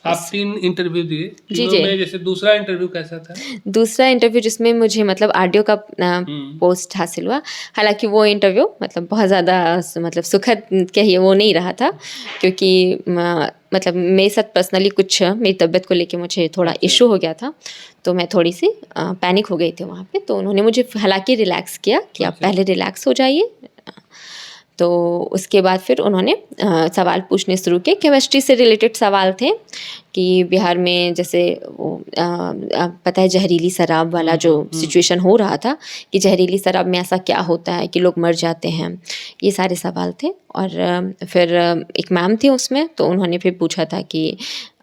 आप 3 इंटरव्यू दिए, जी, तीनों जी। में जैसे दूसरा इंटरव्यू कैसा था? दूसरा इंटरव्यू जिसमें मुझे मतलब आरडीओ का हुँ। पोस्ट हासिल हुआ। हालाँकि वो इंटरव्यू मतलब बहुत ज़्यादा मतलब सुखद कहिए वो नहीं रहा था, क्योंकि मतलब मेरे साथ पर्सनली कुछ मेरी तबीयत को लेके मुझे थोड़ा अच्छा। इश्यू हो गया था, तो मैं थोड़ी-सी पैनिक हो गई थी वहाँ पे। तो उन्होंने मुझे हालाँकि रिलैक्स किया कि आप अच्छा। पहले रिलैक्स हो जाइए। तो उसके बाद फिर उन्होंने सवाल पूछने शुरू किए। केमिस्ट्री से रिलेटेड सवाल थे कि बिहार में जैसे वो पता है जहरीली शराब वाला जो सिचुएशन हो रहा था कि जहरीली शराब में ऐसा क्या होता है कि लोग मर जाते हैं, ये सारे सवाल थे। और फिर एक मैम थी उसमें, तो उन्होंने फिर पूछा था कि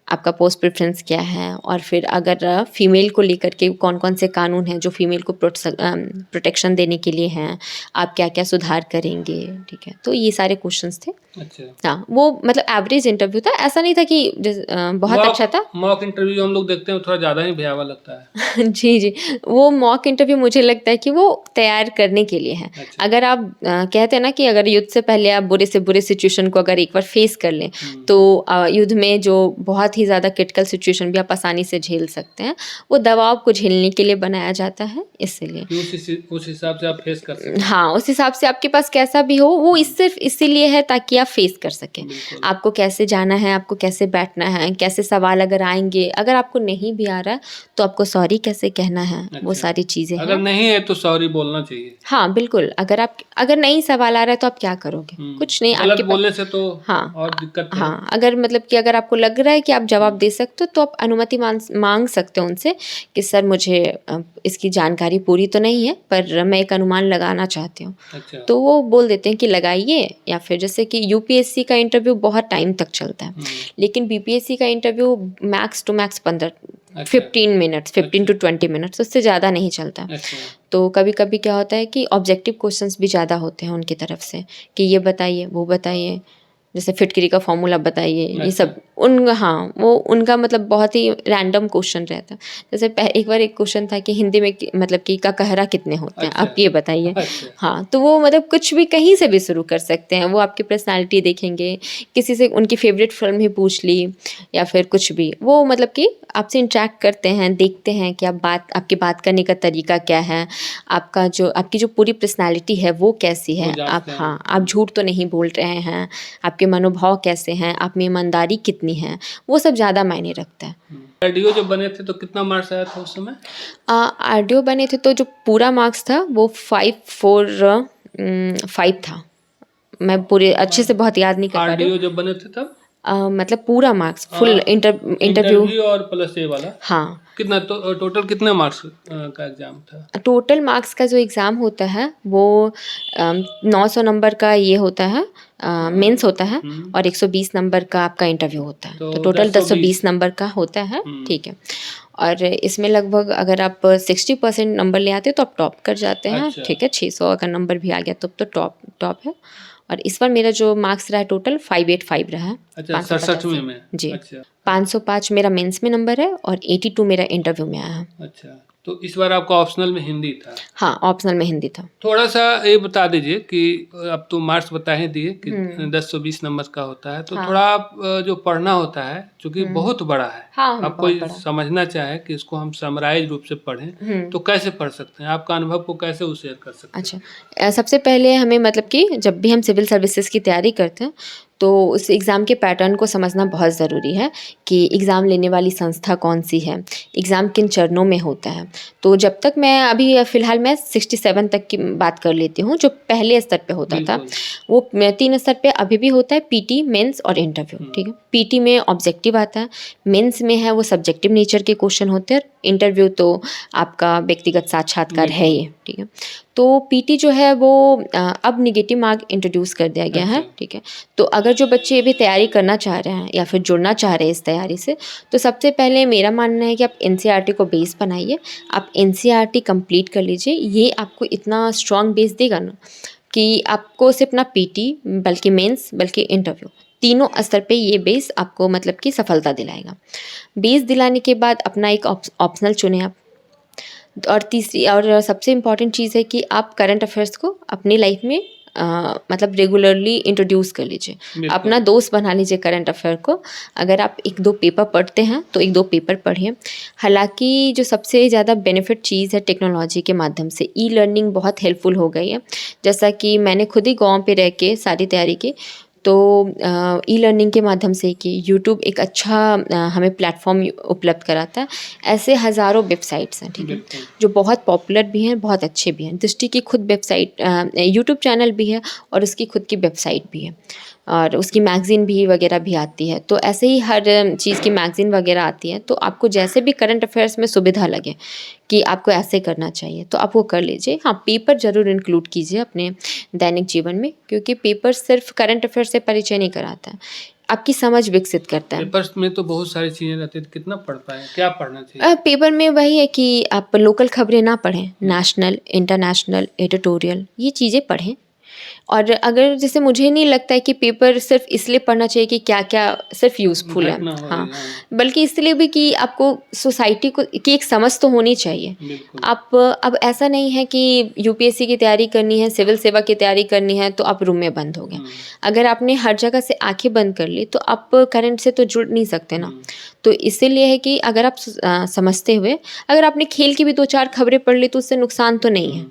आपका पोस्ट प्रेफरेंस क्या है, और फिर अगर फीमेल को लेकर के कौन कौन से कानून हैं जो फीमेल को प्रोटेक्शन देने के लिए हैं, आप क्या क्या सुधार करेंगे, ठीक है। तो ये सारे क्वेश्चंस थे। अच्छा। हाँ, वो मतलब एवरेज इंटरव्यू था, ऐसा नहीं था कि बहुत अच्छा था। मॉक इंटरव्यू हम लोग देखते हैं वो थोड़ा ज़्यादा ही भयावह लगता है। जी, जी। वो मॉक इंटरव्यू मुझे लगता है कि वो तैयार करने के लिए है। अच्छा। अगर आप कहते हैं ना कि अगर युद्ध से पहले आप बुरे से बुरे सिचुएशन को अगर एक बार फेस कर लें, तो युद्ध में जो बहुत ही ज़्यादा क्रिटिकल सिचुएशन भी आप आसानी से झेल सकते हैं, वो दबाव को झेलने के लिए बनाया जाता है, इसीलिए। कि उस हिसाब से आप फेस कर सकें। हाँ, उस हिसाब से आपके पास कैसा भी हो, वो सिर्फ़ इसीलिए है ताकि आप फेस कर सकें। बिल्कुल। आपको कैसे जाना है, आपको कैसे बैठना है, कैसे सवाल अगर आएँगे, अगर आपको नहीं भी आ रहा है, तो आपको सॉरी कैसे कहना है, वो अच्छा। सारी चीज़ें अगर हैं। नहीं है तो सॉरी बोलना चाहिए। हाँ, बिल्कुल, अगर नहीं सवाल आ रहा है तो आप क्या करोगे? कुछ नहीं, गलत आपके पास। बोलने से तो हाँ, और दिक्कत है। हाँ, अगर मतलब कि अगर आपको लग रहा है कि आप जवाब दे सकते हो, तो आप अनुमति माँग सकते हो उनसे कि सर मुझे इसकी जानकारी पूरी तो नहीं है, पर मैं एक अनुमान लगाना चाहती हूँ। अच्छा। तो वो बोल देते हैं कि लगाइए, या फिर जैसे कि यूपीएससी का इंटरव्यू बहुत टाइम तक चलता है, लेकिन बीपीएससी का interview max to max 15 minutes, 15 to 20 minutes, उससे ज़्यादा नहीं चलता। अच्छा। तो कभी-कभी क्या होता है कि ऑब्जेक्टिव क्वेश्चंस भी ज़्यादा होते हैं उनकी तरफ से कि ये बताइए, वो बताइए, जैसे फिटकरी का फॉर्मूला बताइए, ये सब हाँ, वो उनका मतलब बहुत ही रैंडम क्वेश्चन रहता है। जैसे एक बार एक क्वेश्चन था कि हिंदी में मतलब कि ककहरा कितने होते हैं, अच्छा। आप ये बताइए। अच्छा। हाँ, तो वो मतलब कुछ भी कहीं से भी शुरू कर सकते हैं, वो आपकी पर्सनैलिटी देखेंगे, किसी से उनकी फेवरेट फिल्म ही पूछ ली या फिर कुछ भी। वो मतलब कि आपसे इंटरैक्ट करते हैं, देखते हैं कि आपकी बात करने का तरीका क्या है, आपकी जो पूरी पर्सनैलिटी है वो कैसी है, आप हाँ, आप झूठ तो नहीं बोल रहे हैं, आपके मनोभाव कैसे हैं, आप में ईमानदारी कितनी है, वो सब ज़्यादा मायने रखता है। आरडीओ जब बने थे तो कितना मार्क्स आया था उस समय? आरडीओ बने थे तो जो पूरा मार्क्स था वो 5 था। मैं पूरे अच्छे से बहुत याद नहीं कर पा रही हूँ। आरडीओ जब बने थे तब? मतलब पूरा मार्क्स फुल इंटरव्यू। और प्लस ए वाला हाँ, कितना टोटल कितने मार्क्स का एग्जाम था? टोटल मार्क्स का जो एग्ज़ाम होता है वो 900 नंबर का ये होता है, मेंस होता है, और 120 नंबर का आपका इंटरव्यू होता है, तो टोटल 1020 नंबर का होता है, ठीक है। और इसमें लगभग अगर आप 60% नंबर ले आते हो तो आप टॉप कर जाते हैं, अच्छा। ठीक है। 600 अगर नंबर भी आ गया तब तो टॉप है। और इस बार मेरा जो मार्क्स रहा है टोटल 585 रहा है। अच्छा, 585 67 में। जी। अच्छा। 505 मेरा मेंस में नंबर है और 82 मेरा इंटरव्यू में आया है। अच्छा, तो इस बार आपका ऑप्शनल में हिंदी था? हाँ, ऑप्शनल में हिंदी था। थोड़ा सा ये बता दीजिए कि अब तो मार्क्स बता ही दिए कि 10-20 नंबर का होता है, तो हाँ। थोड़ा आप जो पढ़ना होता है चूँकि बहुत बड़ा है, हाँ, आप बहुत कोई बड़ा। समझना चाहे कि इसको हम समराइज़ रूप से पढ़ें, तो कैसे पढ़ सकते हैं? आपका अनुभव को कैसे वो शेयर कर सकते हैं? अच्छा, सबसे पहले हमें मतलब कि जब भी हम सिविल सर्विसेज की तैयारी करते हैं, तो उस एग्ज़ाम के पैटर्न को समझना बहुत ज़रूरी है कि एग्ज़ाम लेने वाली संस्था कौन-सी है, एग्ज़ाम किन चरणों में होता है। तो जब तक मैं अभी फ़िलहाल मैं 67 तक की बात कर लेती हूँ, जो पहले स्तर पे होता था। वो 3 स्तर पे अभी भी होता है, पीटी, मेंस और इंटरव्यू, ठीक है। पीटी में ऑब्जेक्टिव आता है, मेंस में है वो सब्जेक्टिव नेचर के क्वेश्चन होते हैं, इंटरव्यू तो आपका व्यक्तिगत साक्षात्कार है ये, ठीक है। तो पीटी जो है वो अब नेगेटिव मार्क इंट्रोड्यूस कर दिया गया है, ठीक है। तो अगर जो बच्चे भी तैयारी करना चाह रहे हैं या फिर जुड़ना चाह रहे हैं इस तैयारी से, तो सबसे पहले मेरा मानना है कि आप एनसीईआरटी को बेस बनाइए, आप एनसीईआरटी कंप्लीट कर लीजिए। ये आपको इतना स्ट्रॉन्ग बेस देगा ना कि आपको सिर्फ ना पीटी बल्कि मेंस बल्कि इंटरव्यू तीनों स्तर पे ये बेस आपको मतलब कि सफलता दिलाएगा। बेस दिलाने के बाद अपना एक ऑप्शनल चुनें आप। और तीसरी और सबसे इम्पॉर्टेंट चीज़ है कि आप करंट अफेयर्स को अपनी लाइफ में मतलब रेगुलरली इंट्रोड्यूस कर लीजिए, बिल्कुल। अपना दोस्त बना लीजिए करंट अफेयर को। अगर आप 1-2 पेपर पढ़ते हैं तो 1-2 पेपर पढ़िए। हालाँकि जो सबसे ज़्यादा बेनिफिट चीज़ है टेक्नोलॉजी के माध्यम से, ई लर्निंग बहुत हेल्पफुल हो गई है। जैसा कि मैंने खुद ही गाँव पे रह के सारी तैयारी की, तो ई लर्निंग के माध्यम से कि यूट्यूब एक अच्छा हमें प्लेटफ़ॉर्म उपलब्ध कराता है। ऐसे हज़ारों वेबसाइट्स हैं, ठीक है? बिल्कुल। जो बहुत पॉपुलर भी हैं, बहुत अच्छे भी हैं। दृष्टि की खुद वेबसाइट यूट्यूब चैनल भी है और उसकी खुद की वेबसाइट भी है, और उसकी मैगज़ीन भी वगैरह भी आती है। तो ऐसे ही हर चीज़ की मैगज़ीन वगैरह आती है, तो आपको जैसे भी करंट अफेयर्स में सुविधा लगे कि आपको ऐसे करना चाहिए तो आप वो कर लीजिए। हाँ, पेपर ज़रूर इंक्लूड कीजिए अपने दैनिक जीवन में, क्योंकि पेपर सिर्फ करंट अफेयर से परिचय नहीं कराता है, आपकी समझ विकसित करता है। पेपर्स में तो बहुत सारी चीज़ें रहती हैं, तो कितना पढ़ पाएँ? क्या पढ़ना चाहिए? पेपर में वही है कि आप लोकल खबरें ना पढ़ें, नेशनल, इंटरनेशनल, एडिटोरियल ये चीज़ें पढ़ें। और अगर जैसे मुझे नहीं लगता है कि पेपर सिर्फ़ इसलिए पढ़ना चाहिए कि क्या-क्या सिर्फ़ यूज़फुल है। घटना हो हाँ, रही है, हाँ, बल्कि इसलिए भी कि आपको सोसाइटी को की एक समझ तो होनी चाहिए। बिल्कुल। आप अब ऐसा नहीं है कि यूपीएससी की तैयारी करनी है, सिविल सेवा की तैयारी करनी है तो आप रूम में बंद हो गए। हुँ, अगर आपने हर जगह से आँखें बंद कर ली तो आप करंट से तो जुड़ नहीं सकते ना। हुँ, तो इसीलिए है कि अगर आप समझते हुए अगर आपने खेल की भी 2-4 खबरें पढ़ ली तो उससे नुकसान तो नहीं है। हुँ,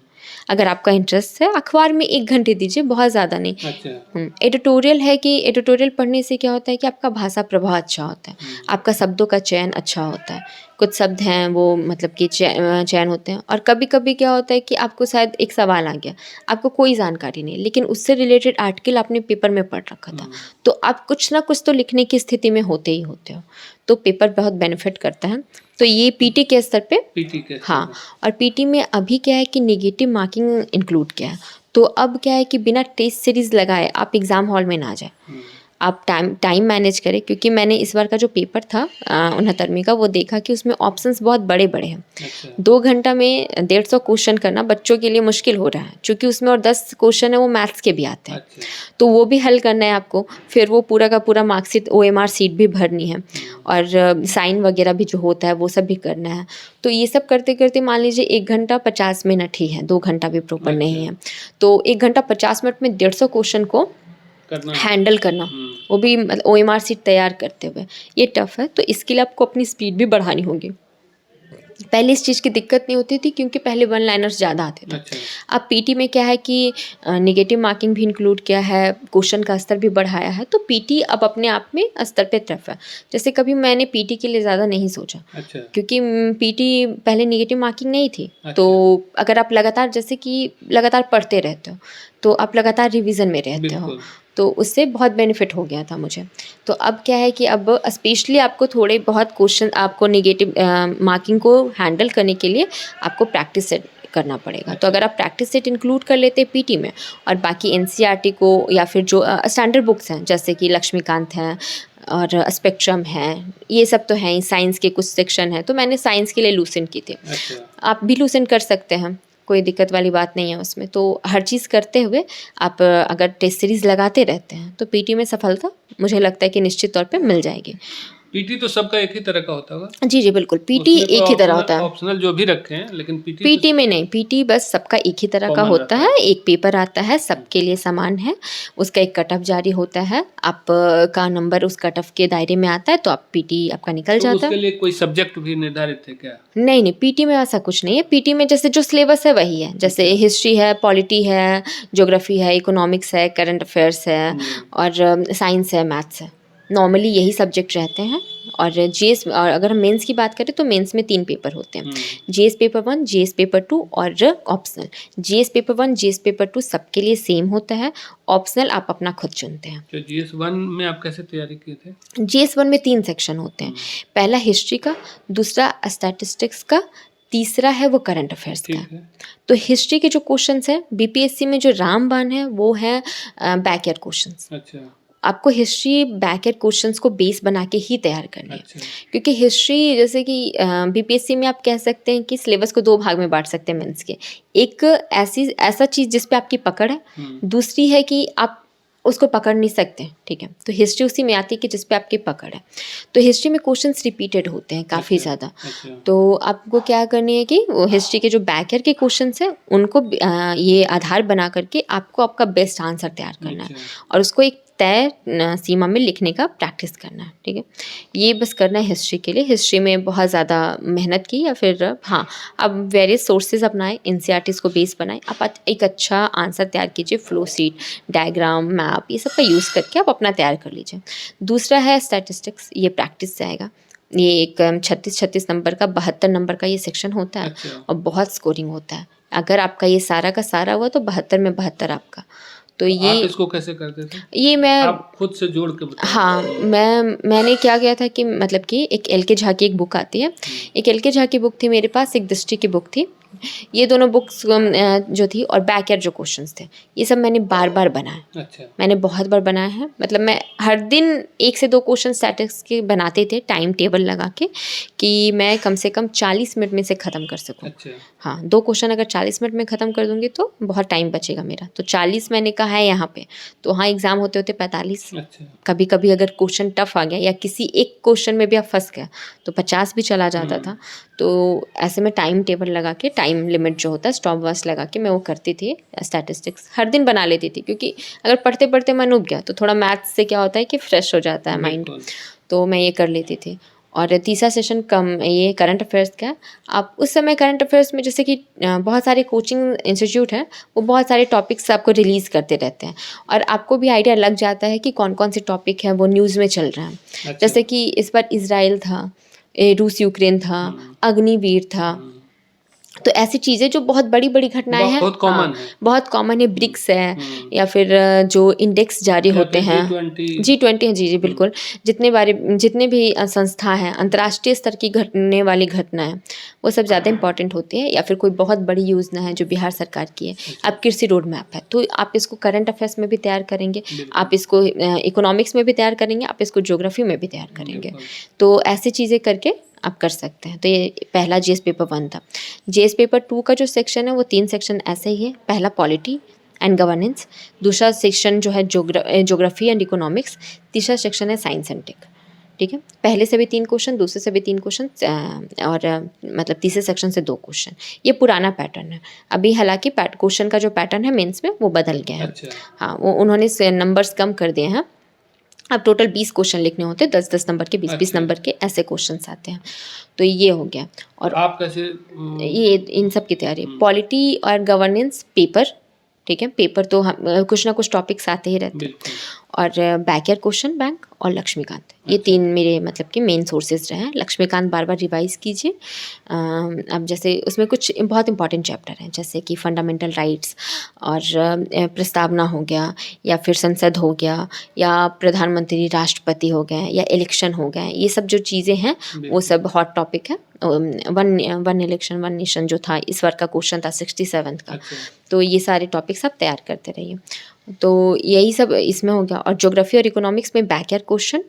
अगर आपका इंटरेस्ट है, अखबार में 1 घंटे दीजिए, बहुत ज़्यादा नहीं। अच्छा, एडिटोरियल है कि एडिटोरियल पढ़ने से क्या होता है कि आपका भाषा प्रवाह अच्छा होता है, हुँ, आपका शब्दों का चयन अच्छा होता है। कुछ शब्द हैं वो मतलब कि चयन होते हैं, और कभी-कभी क्या होता है कि आपको शायद एक सवाल आ गया, आपको कोई जानकारी नहीं, लेकिन उससे रिलेटेड आर्टिकल आपने पेपर में पढ़ रखा था, हुँ, तो आप कुछ ना कुछ तो लिखने की स्थिति में होते ही होते हो। तो पेपर बहुत बेनिफिट करता है। तो ये पीटी के स्तर पे। पीटी के स्तर हाँ, पे। और पीटी में अभी क्या है कि नेगेटिव मार्किंग इंक्लूड किया है। तो अब क्या है कि बिना टेस्ट सीरीज़ लगाए आप एग्ज़ाम हॉल में ना जाएँ। हुँ, आप टाइम टाइम मैनेज करें, क्योंकि मैंने इस बार का जो पेपर था 69वीं का, वो देखा कि उसमें ऑप्शंस बहुत बड़े-बड़े हैं। अच्छा, 2 घंटा में 150 क्वेश्चन करना बच्चों के लिए मुश्किल हो रहा है, चूँकि उसमें और 10 क्वेश्चन है वो मैथ्स के भी आते हैं। अच्छा, तो वो भी हल करना है आपको, फिर वो पूरा का पूरा मार्कशीट ओएमआर शीट भी भरनी है, हुँ, और साइन वगैरह भी जो होता है वो सब भी करना है। तो ये सब करते-करते मान लीजिए 1 घंटा 50 मिनट ही है, 2 घंटा भी प्रॉपर नहीं अच्छा, है। तो 1 घंटा 50 मिनट में 150 क्वेश्चन को करना है। हैंडल करना, हुँ, वो भी मतलब ओएमआर शीट तैयार करते हुए, ये टफ़ है। तो इसके लिए आपको अपनी स्पीड भी बढ़ानी होगी। पहले इस चीज़ की दिक्कत नहीं होती थी, क्योंकि पहले वन लाइनर्स ज़्यादा आते थे। अच्छा, अब पीटी में क्या है कि नेगेटिव मार्किंग भी इंक्लूड किया है, क्वेश्चन का स्तर भी बढ़ाया है, तो पीटी अब अपने आप में स्तर पे टफ है। जैसे कभी मैंने पीटी के लिए ज़्यादा नहीं सोचा, अच्छा, क्योंकि पीटी पहले नेगेटिव मार्किंग नहीं थी। तो अच्छा, अगर आप लगातार जैसे कि लगातार पढ़ते रहते हो, तो आप लगातार रिवीजन में रहते हो, बिल्कुल, तो उससे बहुत बेनिफिट हो गया था मुझे। तो अब क्या है कि अब स्पेशली आपको थोड़े बहुत क्वेश्चन, आपको नेगेटिव मार्किंग को हैंडल करने के लिए आपको प्रैक्टिस सेट करना पड़ेगा। तो अच्छा, अगर आप प्रैक्टिस सेट इंक्लूड कर लेते हैं पीटी में, और बाकी एनसीईआरटी को या फिर जो स्टैंडर्ड बुक्स हैं जैसे कि लक्ष्मीकांत हैं और स्पेक्ट्रम है, ये सब तो हैं ही, साइंस के कुछ सेक्शन हैं, तो मैंने साइंस के लिए लूसेंट की थी। अच्छा, आप भी लूसेंट कर सकते हैं, कोई दिक्कत वाली बात नहीं है उसमें। तो हर चीज़ करते हुए आप अगर टेस्ट सीरीज़ लगाते रहते हैं तो पीटी में सफलता मुझे लगता है कि निश्चित तौर पे मिल जाएगी। पीटी तो सबका एक ही तरह का होता होगा? जी, जी, बिल्कुल, पीटी उसमें कोई एक ही तरह होता है। ऑप्शनल जो भी रखे हैं, लेकिन पीटी तो पीटी में नहीं, पीटी बस सबका एक ही तरह का कॉमन होता रहता है, है। एक पेपर आता है, सबके लिए समान है, उसका एक कट ऑफ जारी होता है, आप का नंबर उस कट ऑफ के दायरे में आता है तो आप पीटी आपका निकल तो जाता उसके है। लिए कोई सब्जेक्ट भी निर्धारित है क्या? नहीं, नहीं, पीटी में ऐसा कुछ नहीं है, पीटी में जैसे जो सिलेबस है वही है, जैसे अच्छा, हिस्ट्री है, पॉलिटी है, ज्योग्राफी है, इकोनॉमिक्स है, करंट अफेयर्स है, हुँ, और साइंस है, मैथ्स है। नॉर्मली यही सब्जेक्ट रहते हैं। और जीएस, और अगर हम मेंस की बात करें तो मेंस में 3 पेपर होते हैं। हुँ, जीएस पेपर 1, जीएस पेपर 2 और optional. GS paper 1, GS paper 2 सबके लिए सेम होता है, ऑप्शनल आप अपना खुद चुनते हैं। तो जीएस 1 में आप कैसे तैयारी किए थे? जीएस 1 में 3 सेक्शन होते हैं। हुँ, पहला हिस्ट्री का, दूसरा स्टैटिस्टिक्स का, तीसरा है वो करंट अफेयर्स का। ठीक है, तो हिस्ट्री के जो क्वेश्चंस हैं बीपीएससी में जो रामबाण है वो है बैकयार्ड क्वेश्चंस। अच्छा, आपको हिस्ट्री बैकयार्ड क्वेश्चंस को बेस बना के ही तैयार करनी है, अच्छा, क्योंकि हिस्ट्री जैसे कि बीपीएससी में आप कह सकते हैं कि सिलेबस को 2 भाग में बांट सकते हैं मेंस के। एक ऐसा चीज़ जिस पे आपकी पकड़ है, हुँ, दूसरी है कि आप उसको पकड़ नहीं सकते, ठीक है। तो हिस्ट्री उसी में आती है कि जिस पे आपकी पकड़ है। तो हिस्ट्री में क्वेश्चंस रिपीटेड होते हैं काफ़ी अच्छा, ज़्यादा। अच्छा, तो आपको क्या करनी है कि वो हिस्ट्री के जो बैक ईयर के क्वेश्चंस हैं उनको ये आधार बना करके आपको आपका बेस्ट आंसर तैयार करना है अच्छा, और उसको एक तय सीमा में लिखने का प्रैक्टिस करना है, ठीक है। ये बस करना है हिस्ट्री के लिए। हिस्ट्री में बहुत ज़्यादा मेहनत की या फिर हाँ, अब वेरियस सोर्सेज अपनाएं, एनसीईआरटीज़ को बेस बनाएं, आप एक अच्छा आंसर तैयार कीजिए, फ्लो सीट, डायग्राम, मैप, ये सब का यूज़ करके आप अपना तैयार कर लीजिए। दूसरा है स्टैटिस्टिक्स, ये प्रैक्टिस से आएगा। ये एक 36 नंबर का 72 नंबर का ये सेक्शन होता है अच्छा। और बहुत स्कोरिंग होता है। अगर आपका ये सारा का सारा हुआ तो 72 में 72 आपका। तो आप इसको कैसे करते थे? ये मैं आप खुद से जोड़ के बताइए। हाँ, मैंने क्या किया था कि मतलब कि एक एल.के. झा की एक बुक आती है। एक एल.के. झा की बुक थी मेरे पास, एक दृष्टि की बुक थी। ये दोनों बुक्स जो थी और बैक ईयर जो क्वेश्चंस थे, ये सब मैंने बार-बार बनाया। अच्छा, मैंने बहुत बार बनाया है। मतलब मैं हर दिन 1 से 2 क्वेश्चन स्टैटिस्टिक्स के बनाते थे टाइम टेबल लगा के कि मैं कम से कम 40 मिनट में से ख़त्म कर सकूँ। अच्छा, हाँ, 2 क्वेश्चन अगर 40 मिनट में ख़त्म कर दूँगी तो बहुत टाइम बचेगा मेरा। तो 40 मैंने कहा है यहाँ पे, तो वहाँ एग्ज़ाम होते-होते 45। अच्छा। कभी-कभी अगर क्वेश्चन टफ आ गया या किसी एक क्वेश्चन में भी आप फँस गए, तो 50 भी चला जाता था। तो ऐसे में टाइम टेबल लगा के, टाइम लिमिट जो होता है, स्टॉप वॉच लगा के मैं वो करती थी स्टैटिस्टिक्स। हर दिन बना लेती थी क्योंकि अगर पढ़ते-पढ़ते मन ऊब गया, तो थोड़ा मैथ्स से क्या होता है कि फ्रेश हो जाता है माइंड। बिल्कुल। तो मैं ये कर लेती थी। और तीसरा सेशन ये करंट अफ़ेयर्स का है। आप उस समय करंट अफ़ेयर्स में जैसे कि बहुत सारे कोचिंग इंस्टीट्यूट हैं, वो बहुत सारे टॉपिक्स आपको रिलीज़ करते रहते हैं और आपको भी आइडिया लग जाता है कि कौन-कौन से टॉपिक हैं वो न्यूज़ में चल रहे हैं। अच्छा। जैसे कि इस बार इज़राइल था, रूस यूक्रेन था, अग्निवीर था। तो ऐसी चीज़ें जो बहुत बड़ी-बड़ी घटनाएँ हैं, बहुत कॉमन है। बहुत कॉमन है, ब्रिक्स है या फिर जो इंडेक्स जारी या होते फिर हैं, G20 G20 है, जी, बिल्कुल। जितने भी संस्था हैं, अंतर्राष्ट्रीय स्तर की घटने वाली घटनाएँ, वो सब ज़्यादा इम्पोर्टेंट होती है या फिर कोई बहुत बड़ी योजना है जो बिहार सरकार की है। अब कृषि रोड मैप है, तो आप इसको करंट अफ़ेयर्स में भी तैयार करेंगे, आप इसको इकोनॉमिक्स में भी तैयार करेंगे, आप इसको ज्योग्राफी में भी तैयार करेंगे। बिल्कुल। तो ऐसी चीज़ें करके आप कर सकते हैं। तो ये पहला जीएस पेपर 1 था। जीएस पेपर 2 का जो सेक्शन है वो 3 सेक्शन ऐसे ही है। पहला पॉलिटी एंड गवर्नेंस, दूसरा सेक्शन जो है ज्योग्राफी एंड इकोनॉमिक्स, तीसरा सेक्शन है साइंस एंड टेक, ठीक है। पहले से भी 3 क्वेश्चन, दूसरे से भी 3 क्वेश्चन और मतलब तीसरे सेक्शन से 2 क्वेश्चन। ये पुराना पैटर्न है। अभी हालाँकि क्वेश्चन का जो पैटर्न है मेंस में वो बदल गया है। अच्छा। हाँ, वो उन्होंने नंबर्स कम कर दिए हैं। अब टोटल 20 क्वेश्चन लिखने होते हैं, 10-10 नंबर के, 20-20 अच्छा। नंबर के, ऐसे क्वेश्चंस आते हैं। तो ये हो गया। और आप कैसे ये इन सब की तैयारी, पॉलिटी और गवर्नेंस पेपर, ठीक है। पेपर तो हम कुछ ना कुछ टॉपिक्स आते ही रहते हैं। बिल्कुल। और बैक ईयर क्वेश्चन बैंक और लक्ष्मीकांत, ये 3 मेरे मतलब कि मेन सोर्सेज रहे हैं। लक्ष्मीकांत बार-बार रिवाइज़ कीजिए। अब जैसे उसमें कुछ बहुत इंपॉर्टेंट चैप्टर हैं, जैसे कि फंडामेंटल राइट्स और प्रस्तावना हो गया या फिर संसद हो गया या प्रधानमंत्री, राष्ट्रपति हो गए या इलेक्शन हो गए, ये सब जो चीज़ें हैं वो सब हॉट टॉपिक है। वन इलेक्शन वन नेशन जो था इस बार का क्वेश्चन था 67th का। अच्छा। तो ये सारे टॉपिक्स आप तैयार करते रहिए। तो यही सब इसमें हो गया। और ज्योग्राफी और इकोनॉमिक्स में बैक ईयर क्वेश्चन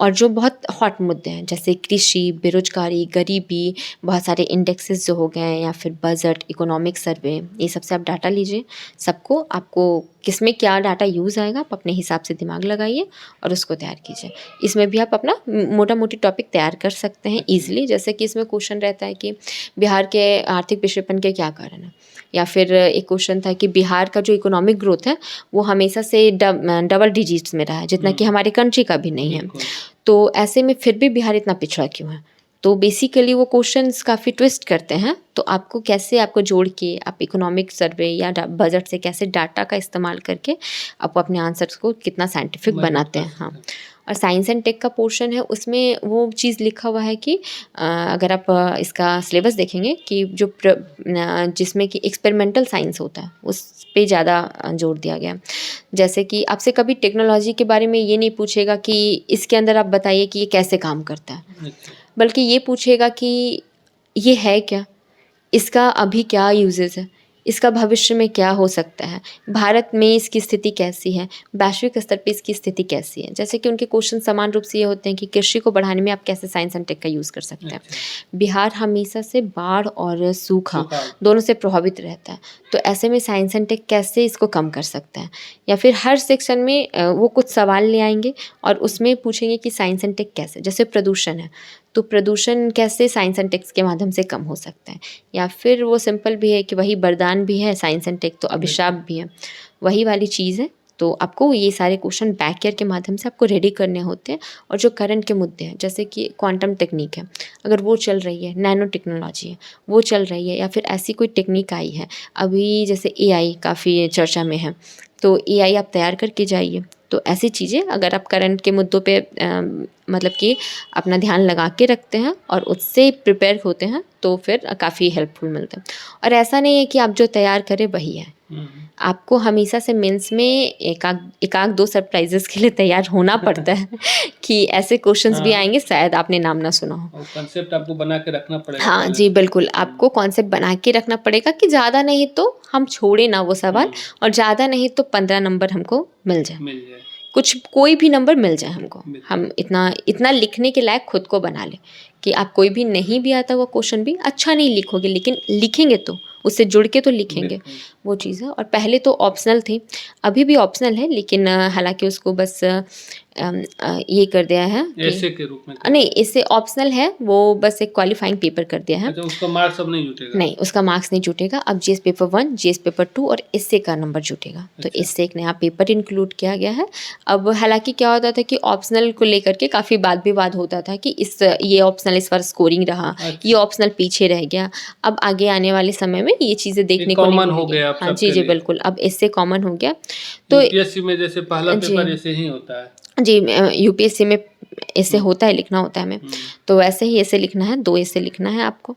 और जो बहुत हॉट मुद्दे हैं जैसे कृषि, बेरोजगारी, गरीबी, बहुत सारे इंडेक्सेस जो हो गए या फिर बजट, इकोनॉमिक सर्वे, ये सब से आप डाटा लीजिए। सबको आपको किस में क्या डाटा यूज़ आएगा आप अपने हिसाब से दिमाग लगाइए और उसको तैयार कीजिए। इसमें भी आप अपना मोटा-मोटी टॉपिक तैयार कर सकते हैं ईज़िली। जैसे कि इसमें क्वेश्चन रहता है कि बिहार के आर्थिक पिछड़ेपन के क्या कारण हैं, या फिर एक क्वेश्चन था कि बिहार का जो इकोनॉमिक ग्रोथ है वो हमेशा से डबल डिजिट्स में रहा है, जितना कि हमारे कंट्री का भी नहीं है। बिल्कुल। तो ऐसे में फिर भी बिहार इतना पिछड़ा क्यों है? तो बेसिकली वो क्वेश्चंस काफ़ी ट्विस्ट करते हैं। तो आपको कैसे, आपको जोड़ के आप इकोनॉमिक सर्वे या बजट से कैसे डाटा का इस्तेमाल करके आप अपने आंसर्स को कितना साइंटिफिक मदद बनाते कर हैं। हाँ, सकते और साइंस एंड टेक का पोर्शन है, उसमें वो चीज़ लिखा हुआ है कि अगर आप इसका सिलेबस देखेंगे कि जिसमें कि एक्सपेरिमेंटल साइंस होता है उस पे ज़्यादा जोर दिया गया है। जैसे कि आपसे कभी टेक्नोलॉजी के बारे में ये नहीं पूछेगा कि इसके अंदर आप बताइए कि ये कैसे काम करता है, हैं। अच्छा। बल्कि ये पूछेगा कि ये है क्या? इसका अभी क्या यूजेस है? इसका भविष्य में क्या हो सकता है, भारत में इसकी स्थिति कैसी है, वैश्विक स्तर पे इसकी स्थिति कैसी है। जैसे कि उनके क्वेश्चन समान रूप से ये होते हैं कि कृषि को बढ़ाने में आप कैसे साइंस एंड टेक का यूज़ कर सकते हैं। बिहार हमेशा से बाढ़ और सूखा दोनों से प्रभावित रहता है, तो ऐसे में साइंस एंड टेक कैसे इसको कम कर सकता है। या फिर हर सेक्शन में वो कुछ सवाल ले आएंगे और उसमें पूछेंगे कि साइंस एंड टेक कैसे, जैसे प्रदूषण है तो प्रदूषण कैसे साइंस एंड टेक्स के माध्यम से कम हो सकता है। या फिर वो सिंपल भी है कि वही वरदान भी है साइंस एंड टेक तो अभिशाप भी है, वही वाली चीज़ है। तो आपको ये सारे क्वेश्चन बैक ईयर के माध्यम से आपको रेडी करने होते हैं। और जो करंट के मुद्दे हैं जैसे कि क्वांटम टेक्निक है, अगर वो चल रही है, नैनो टेक्नोलॉजी है वो चल रही है, या फिर ऐसी कोई टेक्निक आई है अभी जैसे एआई काफ़ी चर्चा में है, तो एआई आप तैयार करके जाइए। तो ऐसी चीज़ें अगर आप करंट के मुद्दों पे मतलब कि अपना ध्यान लगा के रखते हैं और उससे प्रिपेयर होते हैं तो फिर काफ़ी हेल्पफुल मिलता है। और ऐसा नहीं है कि आप जो तैयार करें वही है, आपको हमेशा से मेंस में एक आध दो सरप्राइजेस के लिए तैयार होना पड़ता है कि ऐसे क्वेश्चंस भी आएंगे शायद आपने नाम ना सुना हो। कॉन्सेप्ट आपको बना के रखना पड़ेगा। हाँ जी बिल्कुल, आपको कॉन्सेप्ट बना के रखना पड़ेगा कि ज़्यादा नहीं तो हम छोड़े ना वो सवाल, और ज़्यादा नहीं तो 15 नंबर हमको मिल जाए, कुछ कोई भी नंबर मिल जाए हमको। हम इतना लिखने के लायक खुद को बना लें कि आप कोई भी नहीं भी आता वो क्वेश्चन भी अच्छा नहीं लिखोगे, लेकिन लिखेंगे तो उससे जुड़ के तो लिखेंगे, वो चीज़ है। और पहले तो ऑप्शनल थी, अभी भी ऑप्शनल है, लेकिन हालांकि उसको बस ये कर दिया है ऐसे के रूप में नहीं, इससे ऑप्शनल है, वो बस एक क्वालिफाइंग पेपर कर दिया है। अच्छा, उसका मार्क्स अब नहीं जुटेगा? नहीं, उसका मार्क्स नहीं जुटेगा। अब जीएस पेपर 1, जीएस पेपर 2 और इससे का नंबर जुटेगा। तो इससे एक नया पेपर इंक्लूड किया गया है। अब हालांकि क्या होता था कि ऑप्शनल को लेकर के काफ़ी वाद विवाद होता था कि ये ऑप्शनल इस बार स्कोरिंग रहा, ये ऑप्शनल पीछे रह गया। अब आगे आने वाले समय में ये चीज़ें देखने को नहीं मिलेगी। हाँ जी जी बिल्कुल, अब इससे कॉमन हो गया। तो यूपीएससी में जैसे पहला पेपर ऐसे ही होता है जी, यूपीएससी में ऐसे होता है, लिखना होता है हमें, तो वैसे ही ऐसे लिखना है, 2 ऐसे लिखना है आपको।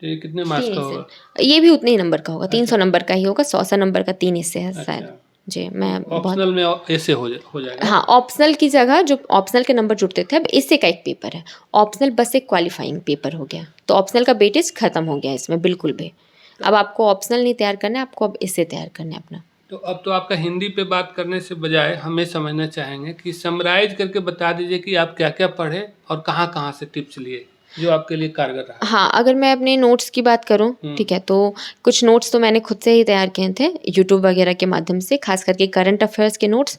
तो ये कितने मार्क्स का होगा? ये भी उतने ही नंबर का होगा, 300 नंबर का ही होगा, 100 नंबर का 3 हिस्से है शायद। जी, मैं ऑप्शनल में ऐसे हो जाएगा। हाँ, ऑप्शनल की जगह जो ऑप्शनल के नंबर जुड़ते थे अब इससे का एक पेपर है, ऑप्शनल बस एक क्वालिफाइंग पेपर हो गया। तो ऑप्शनल का वेटेज खत्म हो गया इसमें बिल्कुल भी। अब आपको ऑप्शनल नहीं तैयार करना है, आपको अब इससे तैयार करना है अपना। तो अब तो आपका हिंदी पे बात करने से बजाय हमें समझना चाहेंगे कि समराइज करके बता दीजिए कि आप क्या क्या पढ़े और कहाँ कहाँ से टिप्स लिए जो आपके लिए कारगर रहा। हाँ, अगर मैं अपने नोट्स की बात करूँ, ठीक है, तो कुछ नोट्स तो मैंने खुद से ही तैयार किए थे यूट्यूब वगैरह के माध्यम से, खास करके करंट अफेयर्स के नोट्स।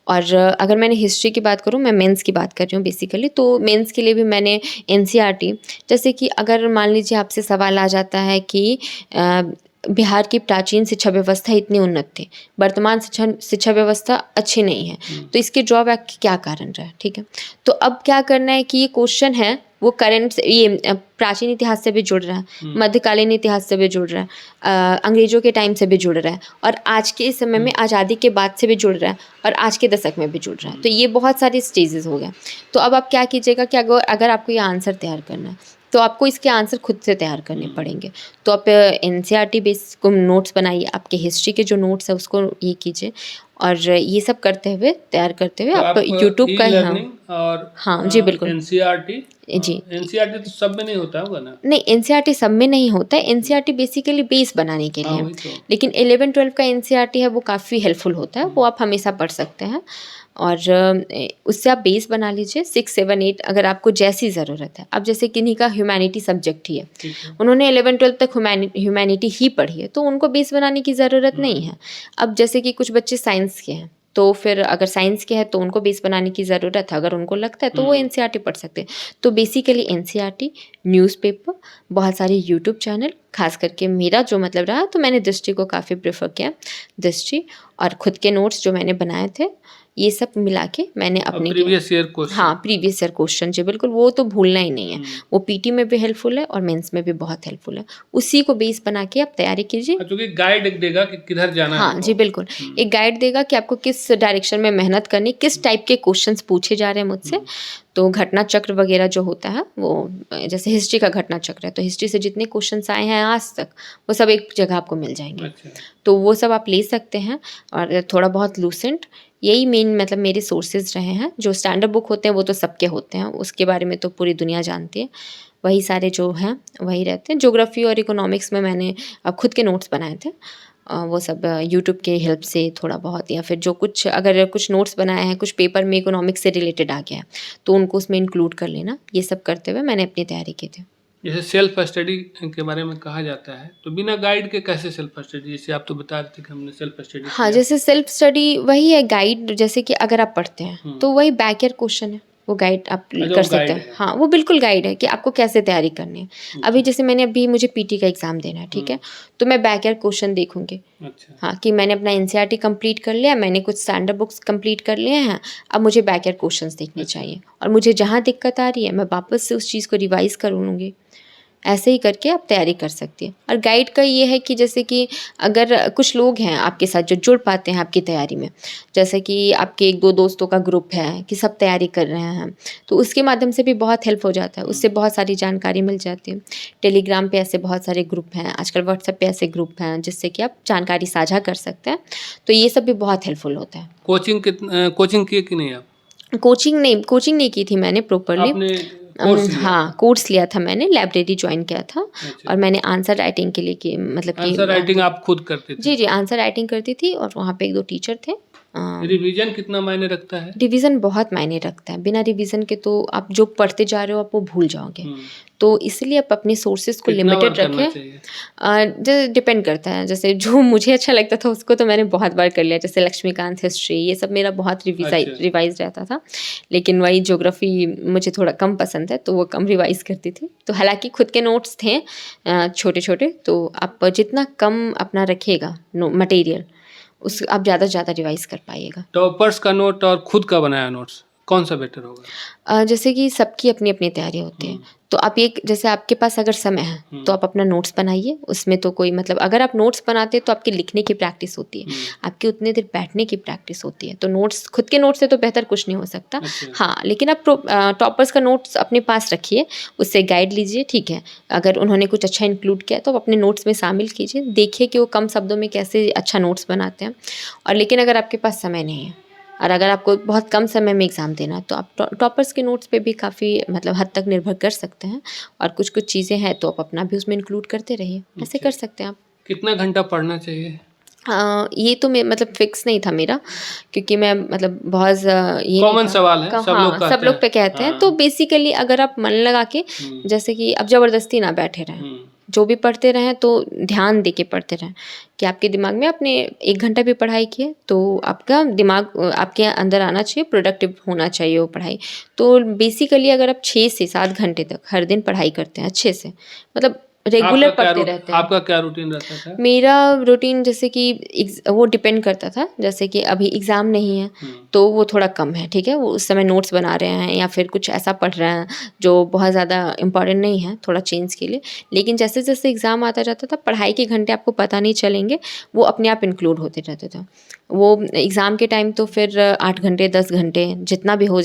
और अगर मैंने हिस्ट्री की बात करूँ, मैं मेंस की बात कर रही हूँ बेसिकली, तो मेंस के लिए भी मैंने एनसीईआरटी, जैसे कि अगर मान लीजिए आपसे सवाल आ जाता है कि बिहार की प्राचीन शिक्षा व्यवस्था इतनी उन्नत थी, वर्तमान शिक्षा व्यवस्था अच्छी नहीं है, तो इसके ड्रॉबैक क्या कारण रहा, ठीक है। तो अब क्या करना है कि ये क्वेश्चन है वो करंट से, ये प्राचीन इतिहास से भी जुड़ रहा है, मध्यकालीन इतिहास से भी जुड़ रहा है, अंग्रेजों के टाइम से भी जुड़ रहा है, और आज के समय में आज़ादी के बाद से भी जुड़ रहा है, और आज के दशक में भी जुड़ रहा है। तो ये बहुत सारी स्टेजेस हो गया। तो अब आप क्या कीजिएगा कि अगर आपको ये आंसर तैयार करना है तो आपको इसके आंसर खुद से तैयार करने पड़ेंगे। तो आप एनसीईआरटी बेस को नोट्स बनाइए, आपके हिस्ट्री के जो नोट्स है उसको ये कीजिए, और ये सब करते हुए तैयार करते हुए तो आप यूट्यूब का और हाँ जी बिल्कुल एनसीईआरटी जी, एनसीईआरटी तो सब में नहीं होता होगा ना? नहीं, एनसीईआरटी सब में नहीं होता है, एनसीईआरटी बेसिकली बेस बनाने के लिए, लेकिन 11-12 का एनसीईआरटी है वो काफ़ी हेल्पफुल होता है, वो आप हमेशा पढ़ सकते हैं। और उससे आप बेस बना लीजिए 6, 7, 8 अगर आपको जैसी ज़रूरत है। अब जैसे किन्हीं का ह्यूमैनिटी सब्जेक्ट ही है, उन्होंने 11-12 तक ह्यूमैनिटी ही पढ़ी है, तो उनको बेस बनाने की ज़रूरत नहीं है। अब जैसे कि कुछ बच्चे साइंस के हैं, तो फिर अगर साइंस के है तो उनको बेस बनाने की ज़रूरत है, अगर उनको लगता है तो वो एनसीईआरटी पढ़ सकते हैं। तो बेसिकली एनसीईआरटी, न्यूज़पेपर, बहुत सारे यूट्यूब चैनल, खास करके मेरा जो मतलब रहा तो मैंने दृष्टि को काफ़ी प्रेफर किया, दृष्टि, और खुद के नोट्स जो मैंने बनाए थे ये सब मिला के मैंने अपने प्रीवियस ईयर क्वेश्चन, हाँ प्रीवियस ईयर क्वेश्चन जी बिल्कुल, वो तो भूलना ही नहीं है, वो पीटी में भी हेल्पफुल है और मेंस में भी बहुत हेल्पफुल है। उसी को बेस बना के आप तैयारी कीजिए, क्योंकि गाइड देगा कि किधर जाना है। हाँ जी बिल्कुल, एक गाइड देगा कि आपको किस डायरेक्शन में मेहनत करनी, किस टाइप के क्वेश्चंस पूछे जा रहे हैं मुझसे। तो घटना चक्र वगैरह जो होता है वो, जैसे हिस्ट्री का घटना चक्र है, तो हिस्ट्री से जितने क्वेश्चंस आए हैं आज तक वो सब एक जगह आपको मिल जाएंगे। तो वो सब आप ले सकते हैं, और थोड़ा बहुत लूसेंट यही मेन मतलब मेरे सोर्सेज रहे हैं। जो स्टैंडर्ड बुक होते हैं वो तो सबके होते हैं, उसके बारे में तो पूरी दुनिया जानती है। वही सारे जो हैं वही रहते हैं। ज्योग्राफी और इकोनॉमिक्स में मैंने खुद के नोट्स बनाए थे। वो सब यूट्यूब के हेल्प से थोड़ा बहुत, या फिर जो कुछ अगर कुछ नोट्स बनाए हैं कुछ पेपर में इकोनॉमिक्स से रिलेटेड आ गया है तो उनको उसमें इंक्लूड कर लेना। ये सब करते हुए मैंने अपनी तैयारी की थी। जैसे सेल्फ स्टडी के बारे में कहा जाता है, तो बिना गाइड के कैसे सेल्फ स्टडी? जैसे आप तो बता रहे थे कि हमने सेल्फ स्टडी हाँ, किया। जैसे सेल्फ स्टडी वही है गाइड। जैसे कि अगर आप पढ़ते हैं तो वही बैक ईयर क्वेश्चन है, वो गाइड आप अच्छा, कर वो सकते guide हैं। है। हाँ, वो बिल्कुल गाइड है कि आपको कैसे तैयारी करनी है। अभी जैसे अभी मुझे पीटी का एग्ज़ाम देना है, ठीक है, तो मैं बैक ईयर क्वेश्चन देखूंगी। अच्छा, हाँ, कि मैंने अपना एनसीईआरटी कंप्लीट कर लिया, मैंने कुछ स्टैंडर्ड बुक्स कंप्लीट कर लिए हैं, अब मुझे बैक ईयर क्वेश्चंस देखने चाहिए और मुझे जहाँ दिक्कत आ रही है मैं वापस से उस चीज़ को रिवाइज़ कर लूँगी। ऐसे ही करके आप तैयारी कर सकती हैं। और गाइड का ये है कि जैसे कि अगर कुछ लोग हैं आपके साथ जो जुड़ पाते हैं आपकी तैयारी में, जैसे कि आपके 1-2 दोस्तों का ग्रुप है कि सब तैयारी कर रहे हैं, तो उसके माध्यम से भी बहुत हेल्प हो जाता है, उससे बहुत सारी जानकारी मिल जाती है। टेलीग्राम पे ऐसे बहुत सारे ग्रुप हैं, आजकल व्हाट्सएप पे ऐसे ग्रुप हैं जिससे कि आप जानकारी साझा कर सकते हैं, तो ये सब भी बहुत हेल्पफुल होता है। कोचिंग किए कि नहीं आप? कोचिंग नहीं की थी मैंने प्रॉपर्ली। आपने कोर्स लिया? हाँ, कोर्स लिया था मैंने, लाइब्रेरी जॉइन किया था अच्छा। और मैंने आंसर राइटिंग के लिए की, मतलब कि आंसर राइटिंग आप खुद करते थे? जी, आंसर राइटिंग करती थी और वहाँ पे 1-2 टीचर थे। रिवीजन कितना मायने रखता है? रिवीजन बहुत मायने रखता है। बिना रिवीजन के तो आप जो पढ़ते जा रहे हो आप वो भूल जाओगे। तो इसलिए आप अपने सोर्सेज को कितना बार लिमिटेड करना रखें। चाहिए? जो डिपेंड करता है, जैसे जो मुझे अच्छा लगता था उसको तो मैंने बहुत बार कर लिया, जैसे लक्ष्मीकांत हिस्ट्री, ये सब मेरा बहुत अच्छा। रिवाइज रहता था। लेकिन वही ज्योग्राफी मुझे थोड़ा कम पसंद है तो वो कम रिवाइज करती थी। तो हालांकि खुद के नोट्स थे छोटे छोटे, तो आप जितना कम अपना रखिएगा मटेरियल, उस आप ज़्यादा से ज़्यादा रिवाइज कर पाइएगा। टॉपर्स का नोट और खुद का बनाया नोट्स कौन सा बेटर होगा? जैसे कि सबकी अपनी अपनी तैयारी होती है, तो आप एक जैसे आपके पास अगर समय है तो आप अपना नोट्स बनाइए। उसमें तो कोई मतलब अगर आप नोट्स बनाते हैं तो आपकी लिखने की प्रैक्टिस होती है, आपकी उतने देर बैठने की प्रैक्टिस होती है, तो नोट्स खुद के नोट्स से तो बेहतर कुछ नहीं हो सकता। अच्छा। हाँ, लेकिन आप टॉपर्स का नोट्स अपने पास रखिए, उससे गाइड लीजिए, ठीक है। अगर उन्होंने कुछ अच्छा इंक्लूड किया तो आप अपने नोट्स में शामिल कीजिए, देखिए कि वो कम शब्दों में कैसे अच्छा नोट्स बनाते हैं। और लेकिन अगर आपके पास समय नहीं है और अगर आपको बहुत कम समय में एग्ज़ाम देना है तो आप टॉपर्स के नोट्स पे भी काफ़ी मतलब हद तक निर्भर कर सकते हैं, और कुछ कुछ चीज़ें हैं तो आप अपना भी उसमें इंक्लूड करते रहिए, ऐसे कर सकते हैं आप। कितना घंटा पढ़ना चाहिए? ये तो मैं मतलब फिक्स नहीं था मेरा, क्योंकि मैं मतलब बहुत ये नहीं कॉमन था। सवाल है, सब लोग कहते सब लोग पे हैं। कहते हैं। हाँ। तो बेसिकली अगर आप मन लगा के, जैसे कि आप ज़बरदस्ती ना बैठे रहें, जो भी पढ़ते रहें तो ध्यान दे के पढ़ते रहें कि आपके दिमाग में आपने 1 घंटा भी पढ़ाई की है तो आपका दिमाग आपके अंदर आना चाहिए, प्रोडक्टिव होना चाहिए वो पढ़ाई। तो बेसिकली अगर आप 6 से 7 घंटे तक हर दिन पढ़ाई करते हैं अच्छे से, मतलब रेगुलर पढ़ते रहते हैं। आपका क्या रूटीन रहता था? मेरा रूटीन जैसे कि वो डिपेंड करता था, जैसे कि अभी एग्ज़ाम नहीं है तो वो थोड़ा कम है, ठीक है, वो उस समय नोट्स बना रहे हैं या फिर कुछ ऐसा पढ़ रहे हैं जो बहुत ज़्यादा इम्पॉर्टेंट नहीं है, थोड़ा चेंज के लिए। लेकिन जैसे जैसे एग्ज़ाम आता जाता था पढ़ाई के घंटे आपको पता नहीं चलेंगे, वो अपने आप इंक्लूड होते रहते थे। वो एग्ज़ाम के टाइम तो फिर 8 घंटे 10 घंटे जितना भी हो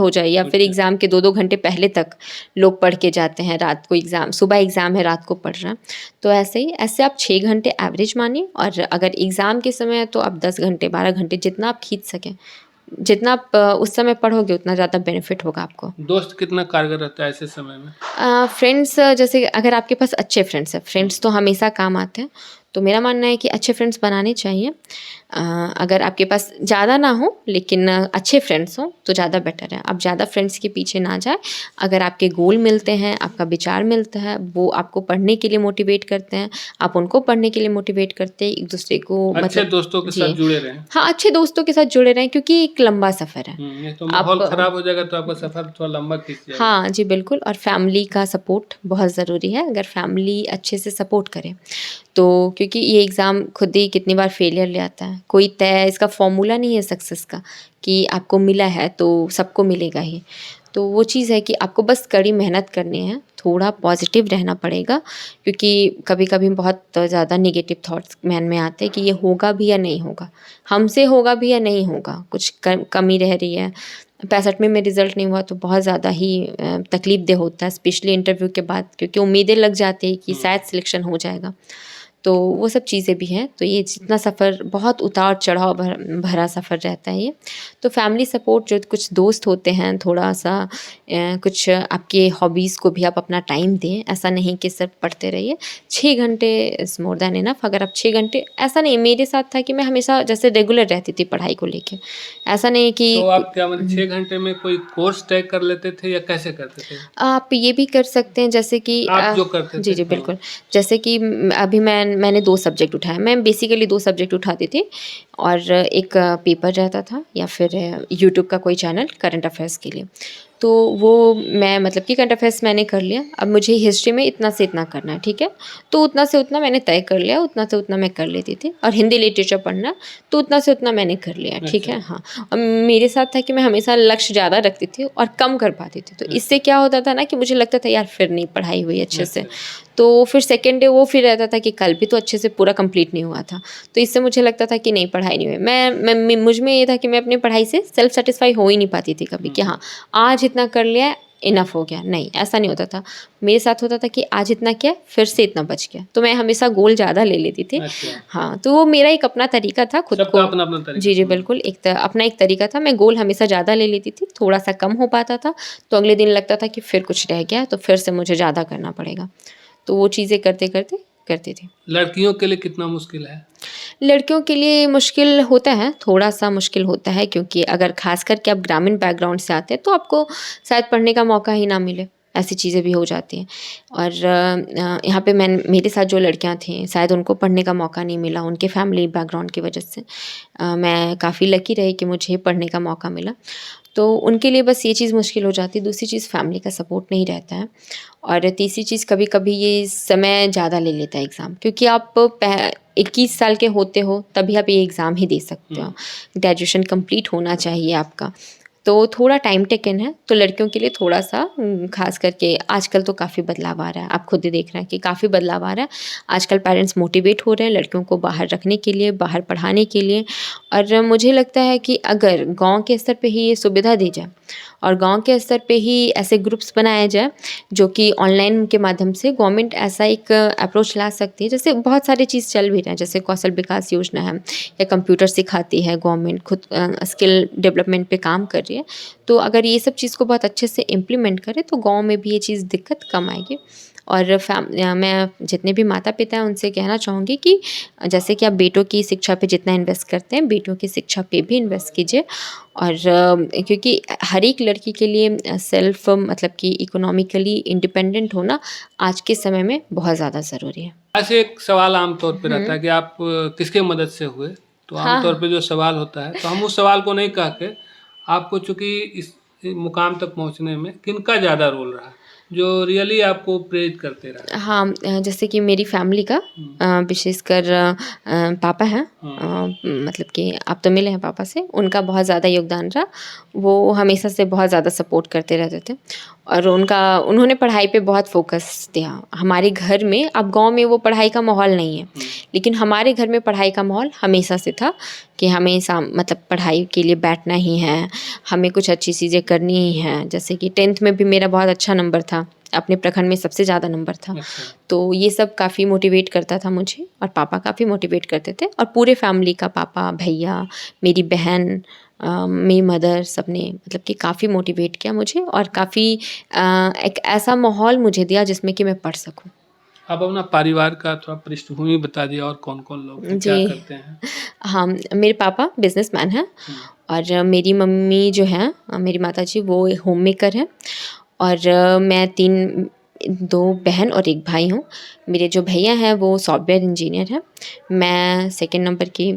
जाए या फिर एग्ज़ाम के 2-2 घंटे पहले तक लोग पढ़ के जाते हैं। रात को एग्ज़ाम, सुबह एग्ज़ाम है रात को पढ़ रहे हैं, तो ऐसे आप 6 घंटे एवरेज मानिए। और अगर एग्ज़ाम के समय है तो आप 10 घंटे 12 घंटे जितना आप खींच सकें, जितना आप उस समय पढ़ोगे उतना ज़्यादा बेनिफिट होगा आपको। दोस्त कितना कारगर रहता है ऐसे समय में? फ्रेंड्स, जैसे अगर आपके पास अच्छे फ्रेंड्स हैं, फ्रेंड्स तो हमेशा काम आते हैं, तो मेरा मानना है कि अच्छे फ्रेंड्स बनाने चाहिए। अगर आपके पास ज़्यादा ना हो लेकिन अच्छे फ्रेंड्स हों तो ज़्यादा बेटर है। आप ज़्यादा फ्रेंड्स के पीछे ना जाए। अगर आपके गोल मिलते हैं, आपका विचार मिलता है, वो आपको पढ़ने के लिए मोटिवेट करते हैं, आप उनको पढ़ने के लिए मोटिवेट करते हैं, एक दूसरे को अच्छे दोस्तों के साथ जुड़े रहें। हाँ, अच्छे दोस्तों के साथ जुड़े रहें, क्योंकि एक लंबा सफ़र है। नहीं तो माहौल खराब हो जाएगा तो आपका सफ़र थोड़ा लंबा खींच जाएगा। हाँ जी, बिल्कुल। और फैमिली का सपोर्ट बहुत ज़रूरी है। अगर फैमिली अच्छे से सपोर्ट करे तो, क्योंकि ये एग्ज़ाम खुद ही कितनी बार फेलियर ले आता है, कोई तय इसका फॉर्मूला नहीं है सक्सेस का कि आपको मिला है तो सबको मिलेगा ही। तो वो चीज़ है कि आपको बस कड़ी मेहनत करनी है, थोड़ा पॉजिटिव रहना पड़ेगा, क्योंकि कभी कभी बहुत ज़्यादा नेगेटिव थॉट्स मन में आते हैं कि ये होगा भी या नहीं होगा, हमसे होगा भी या नहीं होगा, कुछ कमी रह रही है, 65 में रिज़ल्ट नहीं हुआ तो बहुत ज़्यादा ही तकलीफ दे होता है, स्पेशली इंटरव्यू के बाद, क्योंकि उम्मीदें लग जाती है कि शायद सिलेक्शन हो जाएगा। तो वो सब चीज़ें भी हैं। तो ये जितना सफ़र बहुत उतार चढ़ाव भरा सफ़र रहता है ये। तो फैमिली सपोर्ट जो कुछ दोस्त होते हैं, थोड़ा-सा कुछ आपके हॉबीज़ को भी आप अपना टाइम दें। ऐसा नहीं कि सिर्फ पढ़ते रहिए। 6 घंटे इज़ मोर दैन इनफ। अगर आप 6 घंटे, ऐसा नहीं, मेरे साथ था कि मैं हमेशा जैसे रेगुलर रहती थी पढ़ाई को लेके। ऐसा नहीं कि तो आप क्या मतलब 6 घंटे में कोई कोर्स तय कर लेते थे या कैसे करते थे? आप ये भी कर सकते हैं जैसे कि आप जो करते जी, थे? जी, हाँ। बिल्कुल। जैसे कि अभी मैंने 2 सब्जेक्ट उठाए। मैं बेसिकली 2 सब्जेक्ट उठाती थी और एक पेपर रहता था या फिर यूट्यूब का कोई चैनल करंट अफ़ेयर्स के लिए। तो वो मैं मतलब कि करंट अफ़ेयर्स मैंने कर लिया। अब मुझे हिस्ट्री में इतना से इतना करना है, ठीक है? तो उतना से उतना मैंने तय कर लिया, उतना से उतना मैं कर लेती थी। और हिंदी लिटरेचर पढ़ना, तो उतना से उतना मैंने कर लिया, ठीक है? अच्छा। हाँ। और मेरे साथ था कि मैं हमेशा लक्ष्य ज़्यादा रखती थी और कम कर पाती थी। तो इससे क्या होता था ना कि मुझे लगता था यार फिर नहीं पढ़ाई हुई अच्छे से। अच्छा। तो फिर सेकंड डे वो फिर रहता था कि कल भी तो अच्छे से पूरा कंप्लीट नहीं हुआ था। तो इससे मुझे लगता था कि नहीं पढ़ाई नहीं हुई। मैं मुझ में ये था कि मैं अपनी पढ़ाई से सेल्फ सैटिस्फाई हो ही नहीं पाती थी कभी कि हाँ, आज इतना कर लिया है, इनफ हो गया। नहीं, ऐसा नहीं होता था। मेरे साथ होता था कि आज इतना किया, फिर से इतना बच गया। तो मैं हमेशा गोल ज़्यादा ले लेती थी। अच्छा। हाँ, तो वो मेरा एक अपना तरीका था खुद सबका को। अपना-अपना तरीका। जी, जी, बिल्कुल। अपना एक तरीका था। मैं गोल हमेशा ज़्यादा ले लेती थी, थोड़ा-सा कम हो पाता था, तो अगले दिन लगता था कि फिर कुछ रह गया, तो फिर से मुझे ज़्यादा करना पड़ेगा। तो वो चीज़ें करते-करते करती थी। लड़कियों के लिए कितना मुश्किल है? लड़कियों के लिए मुश्किल होता है, थोड़ा-सा मुश्किल होता है, क्योंकि अगर ख़ास करके आप ग्रामीण बैकग्राउंड से आते हैं, तो आपको शायद पढ़ने का मौका ही ना मिले, ऐसी चीज़ें भी हो जाती हैं। और यहाँ पे मेरे साथ जो लड़कियाँ थीं, शायद उनको पढ़ने का मौका नहीं मिला, उनके फैमिली बैकग्राउंड की वजह से। मैं काफ़ी लकी रही कि मुझे पढ़ने का मौका मिला। तो उनके लिए बस ये चीज़ मुश्किल हो जाती है। दूसरी चीज़, फैमिली का सपोर्ट नहीं रहता है। और तीसरी चीज़, कभी-कभी ये समय ज़्यादा ले लेता है एग्ज़ाम, क्योंकि आप 21 साल के होते हो तभी आप ये एग्ज़ाम ही दे सकते हो। ग्रेजुएशन कंप्लीट होना चाहिए आपका। तो थोड़ा टाइम टेकन है, तो लड़कियों के लिए थोड़ा-सा ख़ास करके आजकल तो काफ़ी बदलाव आ रहा है। आप खुद ही देख रहे हैं कि काफ़ी बदलाव आ रहा है। आजकल पेरेंट्स मोटिवेट हो रहे हैं लड़कियों को बाहर रखने के लिए, बाहर पढ़ाने के लिए। और मुझे लगता है कि अगर गाँव के स्तर पे ही ये सुविधा दी जाए और गाँव के स्तर पे ही ऐसे ग्रुप्स बनाए जाए, जो कि ऑनलाइन के माध्यम से गवर्नमेंट ऐसा एक अप्रोच ला सकती है। जैसे बहुत सारी चीज़ चल भी रहे हैं, जैसे कौशल विकास योजना है या कंप्यूटर सिखाती है गवर्नमेंट, खुद स्किल डेवलपमेंट पे काम कर रही है। तो अगर ये सब चीज़ को बहुत अच्छे से इम्प्लीमेंट करें, तो गाँव में भी ये चीज़ दिक्कत कम आएगी। और मैं जितने भी माता-पिता हैं उनसे कहना चाहूँगी कि जैसे कि आप बेटों की शिक्षा पे जितना इन्वेस्ट करते हैं, बेटियों की शिक्षा पे भी इन्वेस्ट कीजिए। और क्योंकि हर एक लड़की के लिए सेल्फ मतलब कि इकोनॉमिकली इंडिपेंडेंट होना आज के समय में बहुत ज़्यादा ज़रूरी है। ऐसे एक सवाल आम तौर पे रहता हुँ। है कि आप किसके मदद से हुए? तो आम तौर हाँ। पे जो सवाल होता है, तो हम उस सवाल को नहीं कह के, आपको चूँकि इस मुकाम तक पहुँचने में किनका ज़्यादा रोल रहा, जो रियली आपको प्रेरित करते रहा? हाँ, जैसे कि मेरी फैमिली का विशेषकर पापा हैं। हाँ। मतलब कि आप तो मिले हैं पापा से, उनका बहुत ज़्यादा योगदान रहा। वो हमेशा से बहुत ज़्यादा सपोर्ट करते रहते थे और उन्होंने पढ़ाई पे बहुत फ़ोकस दिया। हमारे घर में, अब गाँव में वो पढ़ाई का माहौल नहीं है, लेकिन हमारे घर में पढ़ाई का माहौल हमेशा से था कि हमें मतलब पढ़ाई के लिए बैठना ही है, हमें कुछ अच्छी चीज़ें करनी ही हैं। जैसे कि 10th में भी मेरा बहुत अच्छा नंबर था, अपने प्रखंड में सबसे ज़्यादा नंबर था। अच्छा। तो ये सब काफ़ी मोटिवेट करता था मुझे और पापा काफ़ी मोटिवेट करते थे और पूरे फैमिली का, पापा, भैया, मेरी बहन, मेरी मदर, सबने मतलब कि काफ़ी मोटिवेट किया मुझे और काफ़ी एक ऐसा माहौल मुझे दिया जिसमें कि मैं पढ़ सकूँ। आप अपना परिवार का थोड़ा पृष्ठभूमि बता दिए और कौन-कौन लोग हैं, क्या जी। करते हैं? हाँ, मेरे पापा बिज़नेसमैन हैं और मेरी मम्मी जो हैं, मेरी माताजी, वो होममेकर हैं और मैं 2 बहन और 1 भाई हूँ। मेरे जो भैया हैं वो सॉफ्टवेयर इंजीनियर हैं। मैं सेकंड नंबर की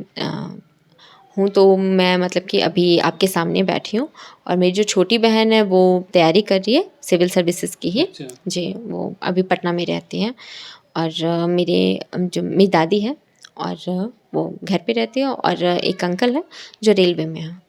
हूँ, तो मैं मतलब कि अभी आपके सामने बैठी हूँ और मेरी जो छोटी बहन है वो तैयारी कर रही है सिविल सर्विसेज़ की ही। अच्छा। जी, वो अभी पटना में रहती हैं और जो मेरी दादी है और वो घर पे रहती है और एक अंकल हैं जो रेलवे में हैं।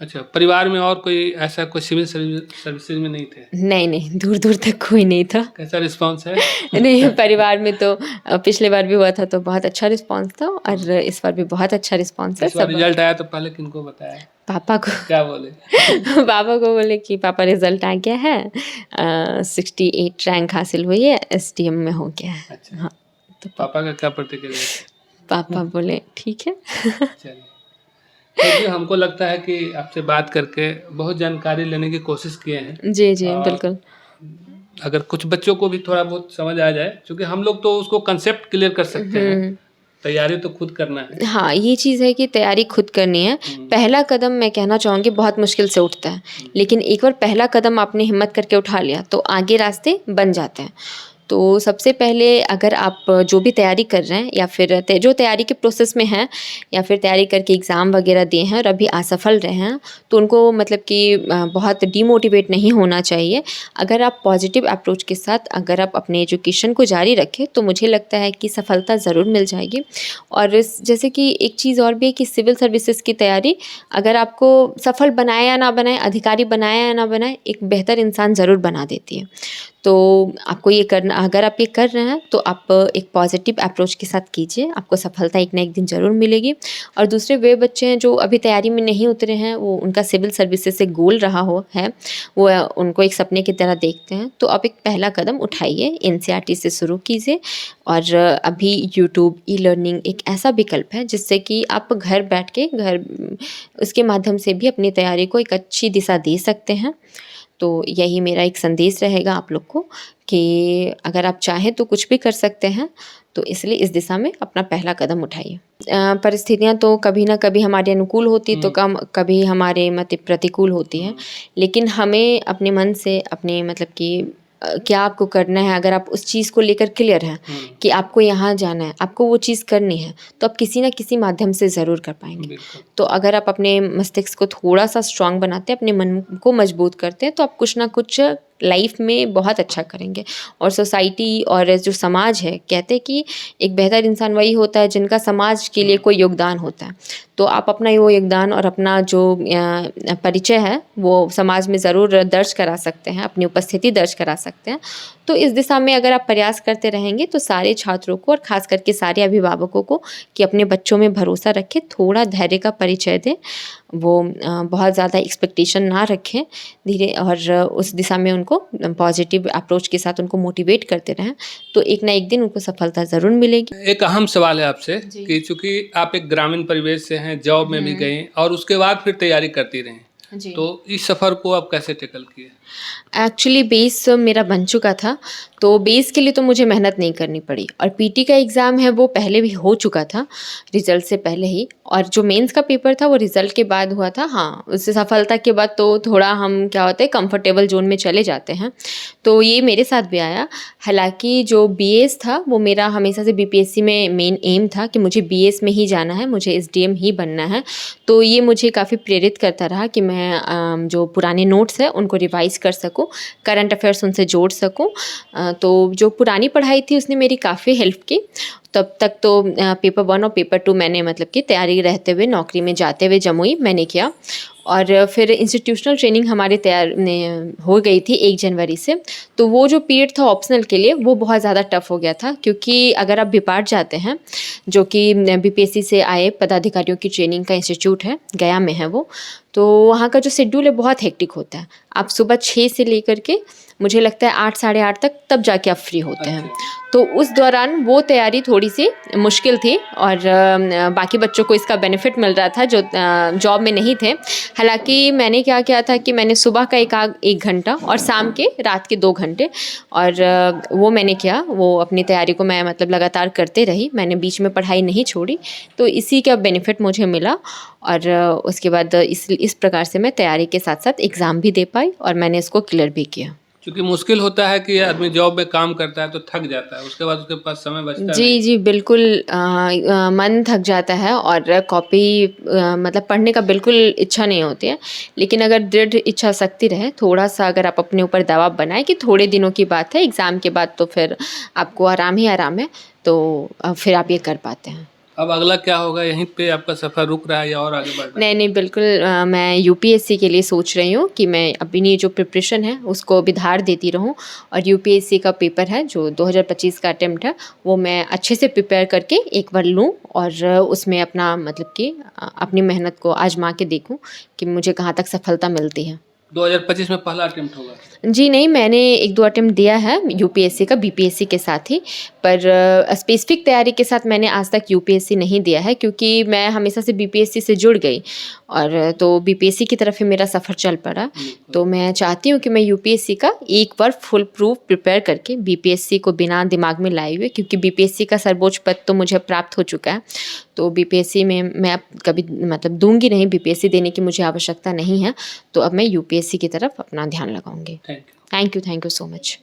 अच्छा, परिवार में और कोई ऐसा कोई सिविल सर्विसेज़ में नहीं थे? नहीं, नहीं, दूर-दूर तक कोई नहीं था। कैसा रिस्पॉन्स है? नहीं, परिवार में तो पिछली बार भी हुआ था तो बहुत अच्छा रिस्पॉन्स था और इस बार भी बहुत अच्छा रिस्पॉन्स है इस बार सब। रिजल्ट आया तो पहले किनको बताया? पापा को। क्या बोले? पापा को बोले कि पापा रिज़ल्ट आ गया है, 68 रैंक हासिल हुई है, एसडीएम में हो गया है। अच्छा। हाँ, तो पापा का क्या प्रतिक्रिया थी? पापा बोले ठीक है। चलिए, तो जी हमको लगता है कि आपसे बात करके बहुत जानकारी लेने की कोशिश किए हैं। जी, जी, और बिल्कुल। अगर कुछ बच्चों को भी थोड़ा बहुत समझ आ जाए, क्योंकि हम लोग तो उसको कंसेप्ट क्लियर कर सकते हैं, हुँ। तैयारी तो खुद करना है। हाँ, ये चीज़ है कि तैयारी खुद करनी है। पहला कदम मैं कहना चाहूँगी बहुत मुश्किल से उठता है, लेकिन एक बार पहला कदम आपने हिम्मत करके उठा लिया, तो आगे रास्ते बन जाते हैं। तो सबसे पहले अगर आप जो भी तैयारी कर रहे हैं या फिर जो तैयारी के प्रोसेस में हैं या फिर तैयारी करके एग्ज़ाम वगैरह दिए हैं और अभी असफल रहे हैं, तो उनको मतलब कि बहुत डिमोटिवेट नहीं होना चाहिए। अगर आप पॉजिटिव अप्रोच के साथ अगर आप अपने एजुकेशन को जारी रखें, तो मुझे लगता है कि सफलता ज़रूर मिल जाएगी। और जैसे कि एक चीज़ और भी है कि सिविल सर्विसेज़ की तैयारी अगर आपको सफल बनाए या ना बनाए, अधिकारी बनाए या ना बनाए, एक बेहतर इंसान ज़रूर बना देती है। तो आपको ये करना, अगर आप ये कर रहे हैं तो आप एक पॉजिटिव अप्रोच के साथ कीजिए, आपको सफलता एक ना एक दिन ज़रूर मिलेगी। और दूसरे वे बच्चे हैं जो अभी तैयारी में नहीं उतरे हैं, वो उनका सिविल सर्विसेज से गोल रहा हो है, वो उनको एक सपने की तरह देखते हैं, तो आप एक पहला कदम उठाइए, एनसीईआरटी से शुरू कीजिए। और अभी यूट्यूब, ई लर्निंग एक ऐसा विकल्प है जिससे कि आप घर बैठ के उसके माध्यम से भी अपनी तैयारी को एक अच्छी दिशा दे सकते हैं। तो यही मेरा एक संदेश रहेगा आप लोग को कि अगर आप चाहें तो कुछ भी कर सकते हैं, तो इसलिए इस दिशा में अपना पहला कदम उठाइए। परिस्थितियाँ तो कभी ना कभी हमारे अनुकूल होती तो कभी हमारे मत प्रतिकूल होती हैं, लेकिन हमें अपने मन से अपने मतलब कि क्या आपको करना है, अगर आप उस चीज़ को लेकर क्लियर हैं कि आपको यहाँ जाना है, आपको वो चीज़ करनी है, तो आप किसी न किसी माध्यम से ज़रूर कर पाएँगे। बिल्कुल। तो अगर आप अपने मस्तिष्क को थोड़ा-सा स्ट्रॉन्ग बनाते हैं, अपने मन को मजबूत करते हैं, तो आप कुछ ना कुछ लाइफ में बहुत अच्छा करेंगे। और सोसाइटी और जो समाज है, कहते हैं कि एक बेहतर इंसान वही होता है जिनका समाज के लिए कोई योगदान होता है। तो आप अपना वो योगदान और अपना जो परिचय है, वो समाज में ज़रूर दर्ज करा सकते हैं, अपनी उपस्थिति दर्ज करा सकते हैं। तो इस दिशा में अगर आप प्रयास करते रहेंगे, तो सारे छात्रों को और ख़ास करके सारे अभिभावकों को कि अपने बच्चों में भरोसा रखें, थोड़ा धैर्य का परिचय दें, वो बहुत ज़्यादा एक्सपेक्टेशन ना रखें, धीरे और उस दिशा में उनको पॉजिटिव अप्रोच के साथ उनको मोटिवेट करते रहें, तो एक ना एक दिन उनको सफलता ज़रूर मिलेगी। एक अहम सवाल है आपसे कि चूंकि आप एक ग्रामीण परिवेश से हैं, जॉब में भी गए और उसके बाद फिर तैयारी करती रहीं, जी। तो इस सफ़र को आप कैसे टैकल किए? एक्चुअली बेस मेरा बन चुका था, तो बेस के लिए तो मुझे मेहनत नहीं करनी पड़ी और पीटी का एग्ज़ाम है वो पहले भी हो चुका था, रिज़ल्ट से पहले ही। और जो मेंस का पेपर था वो रिज़ल्ट के बाद हुआ था। हाँ, उससे सफलता के बाद तो थोड़ा हम क्या होता है कंफर्टेबल ज़ोन में चले जाते हैं, तो ये मेरे साथ भी आया। हालाँकि जो बीएस था वो मेरा हमेशा से बीपीएससी में मेन एम था कि मुझे बीएस में ही जाना है, मुझे एसडीएम ही बनना है। तो ये मुझे काफ़ी प्रेरित करता रहा कि मैं जो पुराने नोट्स हैं उनको रिवाइज़ कर सकूँ, करंट अफेयर्स उनसे जोड़ सकूँ। तो जो पुरानी पढ़ाई थी उसने मेरी काफ़ी हेल्प की। तब तक तो पेपर 1 और पेपर 2 मैंने मतलब कि तैयारी रहते हुए, नौकरी में जाते हुए जमुई मैंने किया। और फिर इंस्टीट्यूशनल ट्रेनिंग हमारी हो गई थी 1 जनवरी से। तो वो जो पीरियड था ऑप्शनल के लिए वो बहुत ज़्यादा टफ हो गया था, क्योंकि अगर आप बिपाट जाते हैं, जो कि बीपीएससी से आए पदाधिकारियों की ट्रेनिंग का इंस्टीट्यूट है, गया में है वो, तो वहाँ का जो शेड्यूल है बहुत हेक्टिक होता है। आप सुबह 6 से लेकर के मुझे लगता है 8 साढ़े 8 तक, तब जाके आप फ्री होते हैं। तो उस दौरान वो तैयारी थोड़ी-सी मुश्किल थी और बाकी बच्चों को इसका बेनिफिट मिल रहा था जो जॉब में नहीं थे। हालाँकि मैंने क्या किया था कि मैंने सुबह का 1 घंटा और शाम के रात के 2 घंटे, और वो मैंने किया। वो अपनी तैयारी को मैं मतलब लगातार करते रही, मैंने बीच में पढ़ाई नहीं छोड़ी। तो इसी का बेनिफिट मुझे मिला और उसके बाद इस प्रकार से मैं तैयारी के साथ-साथ एग्ज़ाम भी दे पाई और मैंने इसको क्लियर भी किया। क्योंकि मुश्किल होता है कि आदमी जॉब में काम करता है तो थक जाता है, उसके बाद उसके पास समय बचता नहीं। जी, जी, बिल्कुल। मन थक जाता है और कॉपी मतलब पढ़ने का बिल्कुल इच्छा नहीं होती है। लेकिन अगर दृढ़ इच्छा शक्ति रहे, थोड़ा-सा अगर आप अपने ऊपर दबाव बनाएँ कि थोड़े दिनों की बात है, एग्ज़ाम के बाद तो फिर आपको आराम ही आराम है, तो फिर आप ये कर पाते हैं। अब अगला क्या होगा? यहीं पे आपका सफ़र रुक रहा है या और आगे बढ़ रहा है? नहीं, नहीं, बिल्कुल। मैं यूपीएससी के लिए सोच रही हूँ कि मैं अपनी जो प्रिपरेशन है उसको अभी धार देती रहूँ, और यूपीएससी का पेपर है जो 2025 का अटेम्प्ट है, वो मैं अच्छे से प्रिपेयर करके एक बार लूँ और उसमें अपना मतलब कि अपनी मेहनत को आज़मा के देखूँ कि मुझे कहाँ तक सफलता मिलती है। 2025 में पहला अटेम्प्ट होगा? जी नहीं, मैंने 1-2 अटेम्प्ट दिया है यूपीएससी का बीपीएससी के साथ ही, पर स्पेसिफ़िक तैयारी के साथ मैंने आज तक यूपीएससी नहीं दिया है क्योंकि मैं हमेशा से बीपीएससी से जुड़ गई और तो बीपीएससी की तरफ ही मेरा सफ़र चल पड़ा। तो मैं चाहती हूँ कि मैं यूपीएससी का एक बार फुल प्रूफ प्रिपेयर करके बीपीएससी को बिना दिमाग में लाए हुए, क्योंकि बीपीएससी का सर्वोच्च पद तो मुझे प्राप्त हो चुका है, तो बीपीएससी में मैं अब कभी मतलब दूँगी नहीं, बीपीएससी देने की मुझे आवश्यकता नहीं है। तो अब मैं यूपीएससी की तरफ अपना ध्यान लगाऊँगी। Thank you. Thank you so much.